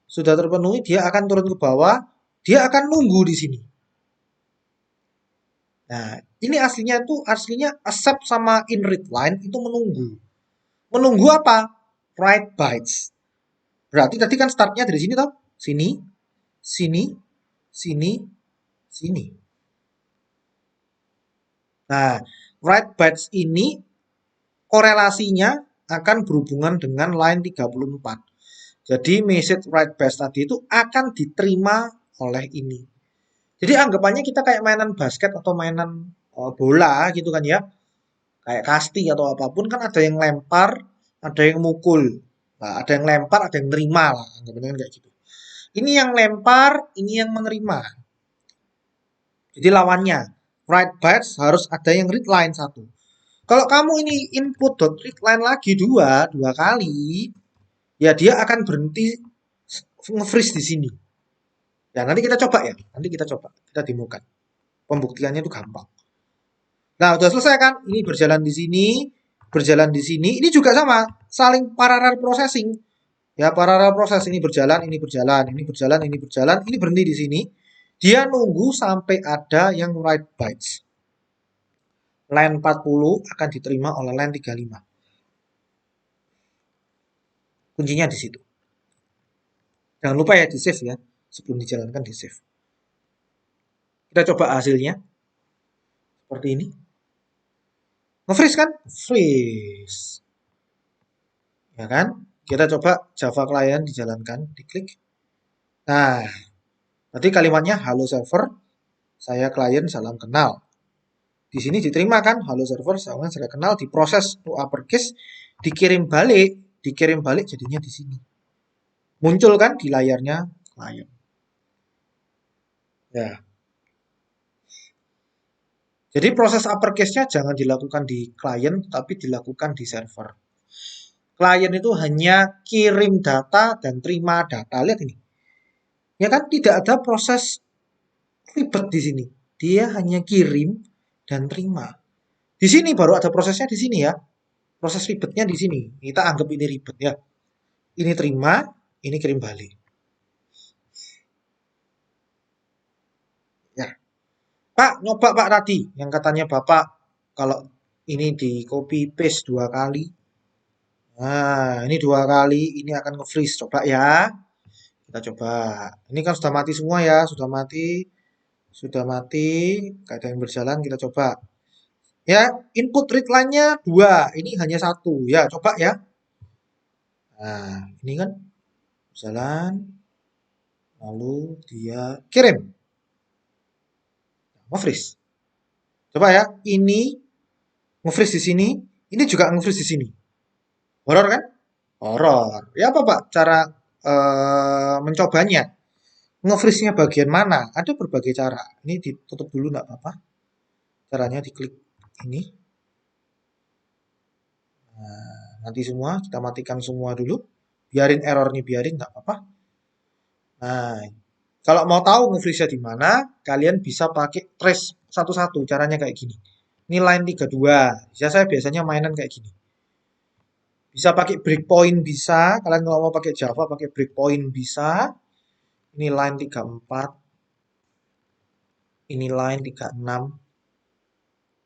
Sudah terpenuhi. Dia akan turun ke bawah. Dia akan nunggu di sini. Nah, ini aslinya accept sama in read line itu menunggu. Menunggu apa? Write bytes. Berarti tadi kan startnya dari sini toh? Sini, sini, sini, sini. Nah, write bytes ini korelasinya akan berhubungan dengan line 34. Jadi message write bytes tadi itu akan diterima oleh ini. Jadi anggapannya kita kayak mainan basket atau mainan bola gitu kan ya. Kayak kasti atau apapun kan ada yang lempar, ada yang mukul. Nah, ada yang lempar, ada yang nerima lah. Anggapannya kan kayak gitu. Ini yang lempar, ini yang menerima. Jadi lawannya. Write bytes harus ada yang read line satu. Kalau kamu ini input dot read line lagi dua kali, ya dia akan berhenti nge-freeze di sini. Ya nanti kita coba ya, nanti kita coba, kita demokan. Pembuktiannya itu gampang. Nah udah selesai kan? Ini berjalan di sini, berjalan di sini. Ini juga sama, saling paralel processing. Ya paralel proses ini berjalan, ini berjalan, ini berjalan, ini berjalan, ini berhenti di sini. Dia nunggu sampai ada yang write bytes. Line 40 akan diterima oleh line 35. Kuncinya di situ. Jangan lupa ya di save ya. Sebelum dijalankan di save. Kita coba hasilnya. Seperti ini. Nge-freeze kan? Freeze. Ya kan? Kita coba Java Client dijalankan. Diklik. Nah, nanti kalimatnya halo server, saya klien salam kenal. Di sini diterima kan? Halo server, saya kenal, diproses to uppercase, dikirim balik jadinya di sini. Muncul kan di layarnya klien. Ya, jadi proses uppercase-nya jangan dilakukan di klien, tapi dilakukan di server. Klien itu hanya kirim data dan terima data. Lihat ini. Ya kan tidak ada proses ribet di sini. Dia hanya kirim dan terima. Di sini baru ada prosesnya di sini ya. Proses ribetnya di sini. Kita anggap ini ribet ya. Ini terima, ini kirim balik. Ya. Pak, nyoba Pak tadi yang katanya Bapak kalau ini di copy paste 2 kali. Nah, ini 2 kali, ini akan nge-freeze. Coba ya. Kita coba. Ini kan sudah mati semua ya, sudah mati. Sudah mati, gak ada yang berjalan, kita coba. Ya, input read line-nya 2, ini hanya 1. Ya, coba ya. Nah, ini kan berjalan, lalu dia kirim. Nge-freeze. Coba ya, ini nge-freeze di sini, ini juga nge-freeze di sini. Horor kan? Horor. Ya apa Pak cara mencobanya? Nge-freeze-nya bagian mana? Ada berbagai cara. Ini ditutup dulu nggak apa-apa. Caranya diklik ini. Nah, nanti semua kita matikan semua dulu. Biarin error nih, biarin nggak apa-apa. Nah, kalau mau tahu nge-freeze-nya di mana, kalian bisa pakai trace satu-satu. Caranya kayak gini. Ini line 32. Ya, saya biasanya mainan kayak gini. Bisa pakai breakpoint bisa. Kalian kalau mau pakai Java pakai breakpoint bisa. Ini line 34. Ini line 36.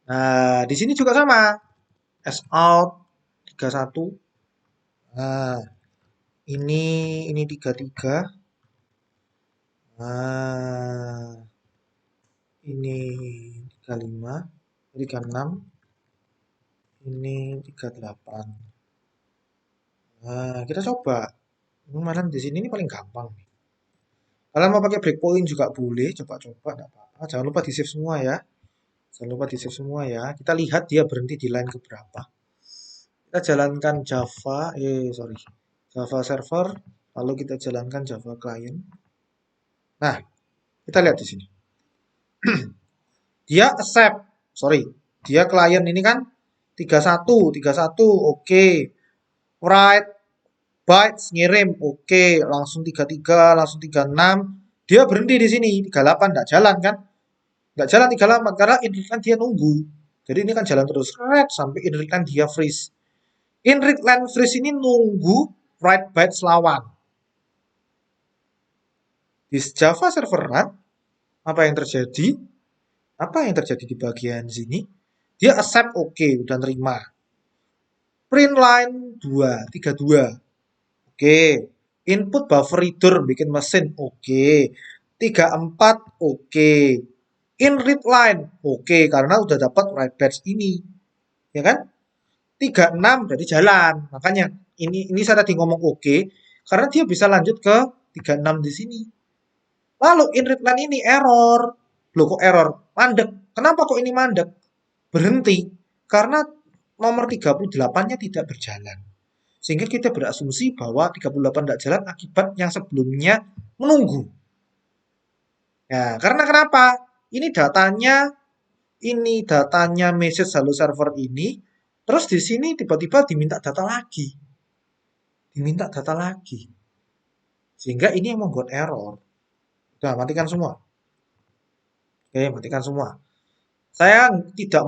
Nah, di sini juga sama. S out 31. Nah, ini 33. Nah, ini 35, 36, ini 38. Nah, kita coba. Mana di sini ini paling gampang nih. Kalian mau pakai breakpoint juga boleh, coba-coba enggak apa-apa. Jangan lupa di-save semua ya. Jangan lupa di-save semua ya. Kita lihat dia berhenti di line keberapa. Kita jalankan Java server, lalu kita jalankan Java client. Nah, kita lihat di sini. Dia accept, dia klien ini kan 31, oke. Write, bytes, ngirim, oke. Langsung 33, langsung 36. Dia berhenti di sini, 38, nggak jalan kan? Nggak jalan 38, karena init line dia nunggu. Jadi ini kan jalan terus, sampai init line dia freeze. Init line freeze ini nunggu write bytes lawan. Di Java server run, apa yang terjadi? Apa yang terjadi di bagian sini? Dia accept oke, udah nerima. Print line 232. Oke. Input buffer reader bikin mesin oke. 34 oke. In read line oke karena udah dapat write batch ini. Ya kan? 36 berarti jalan. Makanya ini saya tadi ngomong oke karena dia bisa lanjut ke 36 di sini. Lalu in read line ini error. Loh kok error? Mandek. Kenapa kok ini mandek? Berhenti. Karena nomor 38-nya tidak berjalan. Sehingga kita berasumsi bahwa 38 tidak jalan akibat yang sebelumnya menunggu. Ya, karena kenapa? Ini datanya message halo server ini, terus di sini tiba-tiba diminta data lagi. Sehingga ini yang membuat error. Udah, matikan semua. Oke, matikan semua. Saya tidak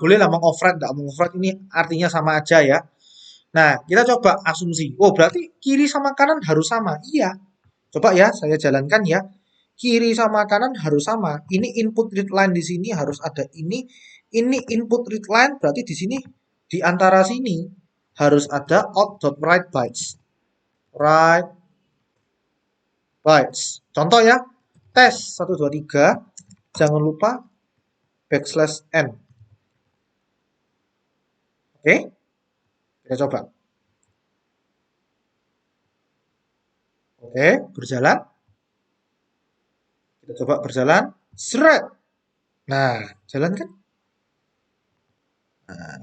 bolehlah mengoverride, tidak mengoverride ini artinya sama aja ya. Nah, kita coba asumsi. Oh, berarti kiri sama kanan harus sama. Iya. Coba ya, saya jalankan ya. Kiri sama kanan harus sama. Ini input read line di sini harus ada ini. Ini input read line berarti di sini di antara sini harus ada out.write bytes. Write bytes. Contoh ya. Tes 1 2 3. Jangan lupa \n. Oke? Kita coba. Oke, berjalan. Kita coba berjalan. Seret. Nah, jalan kan? Nah,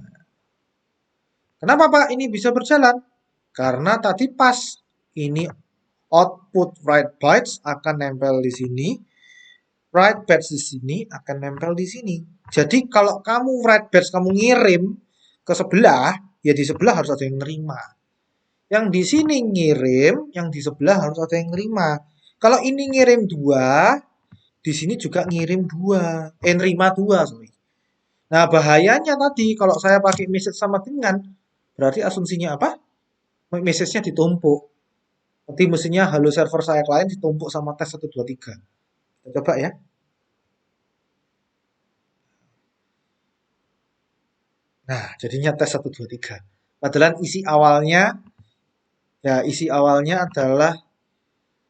kenapa Pak ini bisa berjalan? Karena tadi pas ini output write bytes akan nempel di sini, write bytes di sini akan nempel di sini. Jadi kalau kamu write bytes kamu ngirim ke sebelah, ya di sebelah harus ada yang nerima. Yang di sini ngirim, yang di sebelah harus ada yang nerima. Kalau ini ngirim 2, di sini juga ngirim 2. Nerima 2, sorry. Nah, bahayanya tadi kalau saya pakai message sama dengan, berarti asumsinya apa? Message-nya ditumpuk. Nanti mesinnya halo server saya klien ditumpuk sama tes 1 2 3. Kita coba ya. Nah, jadinya tes 1 2 3. Padahal isi awalnya adalah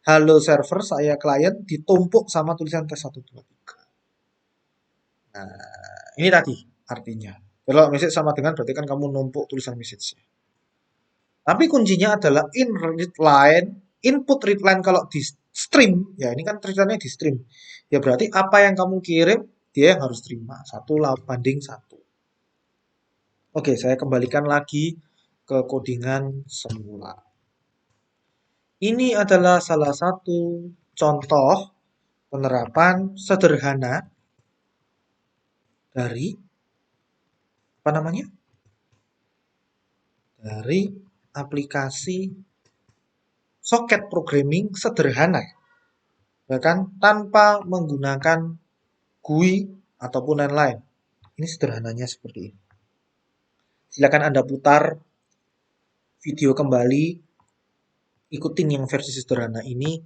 halo server saya klien ditumpuk sama tulisan tes 1 2 3. Nah, ini tadi artinya. Kalau message sama dengan berarti kan kamu numpuk tulisan message-nya. Tapi kuncinya adalah in read line, input read line kalau di stream, ya ini kan ceritanya di stream. Ya berarti apa yang kamu kirim, dia yang harus terima. 1:1. Oke, saya kembalikan lagi ke codingan semula. Ini adalah salah satu contoh penerapan sederhana dari apa namanya? Dari aplikasi socket programming sederhana, ya kan? Tanpa menggunakan GUI ataupun lain-lain. Ini sederhananya seperti ini. Silakan Anda putar video kembali, ikutin yang versi sederhana ini.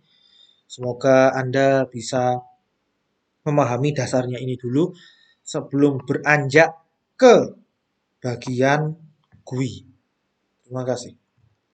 Semoga Anda bisa memahami dasarnya ini dulu sebelum beranjak ke bagian GUI. Terima kasih.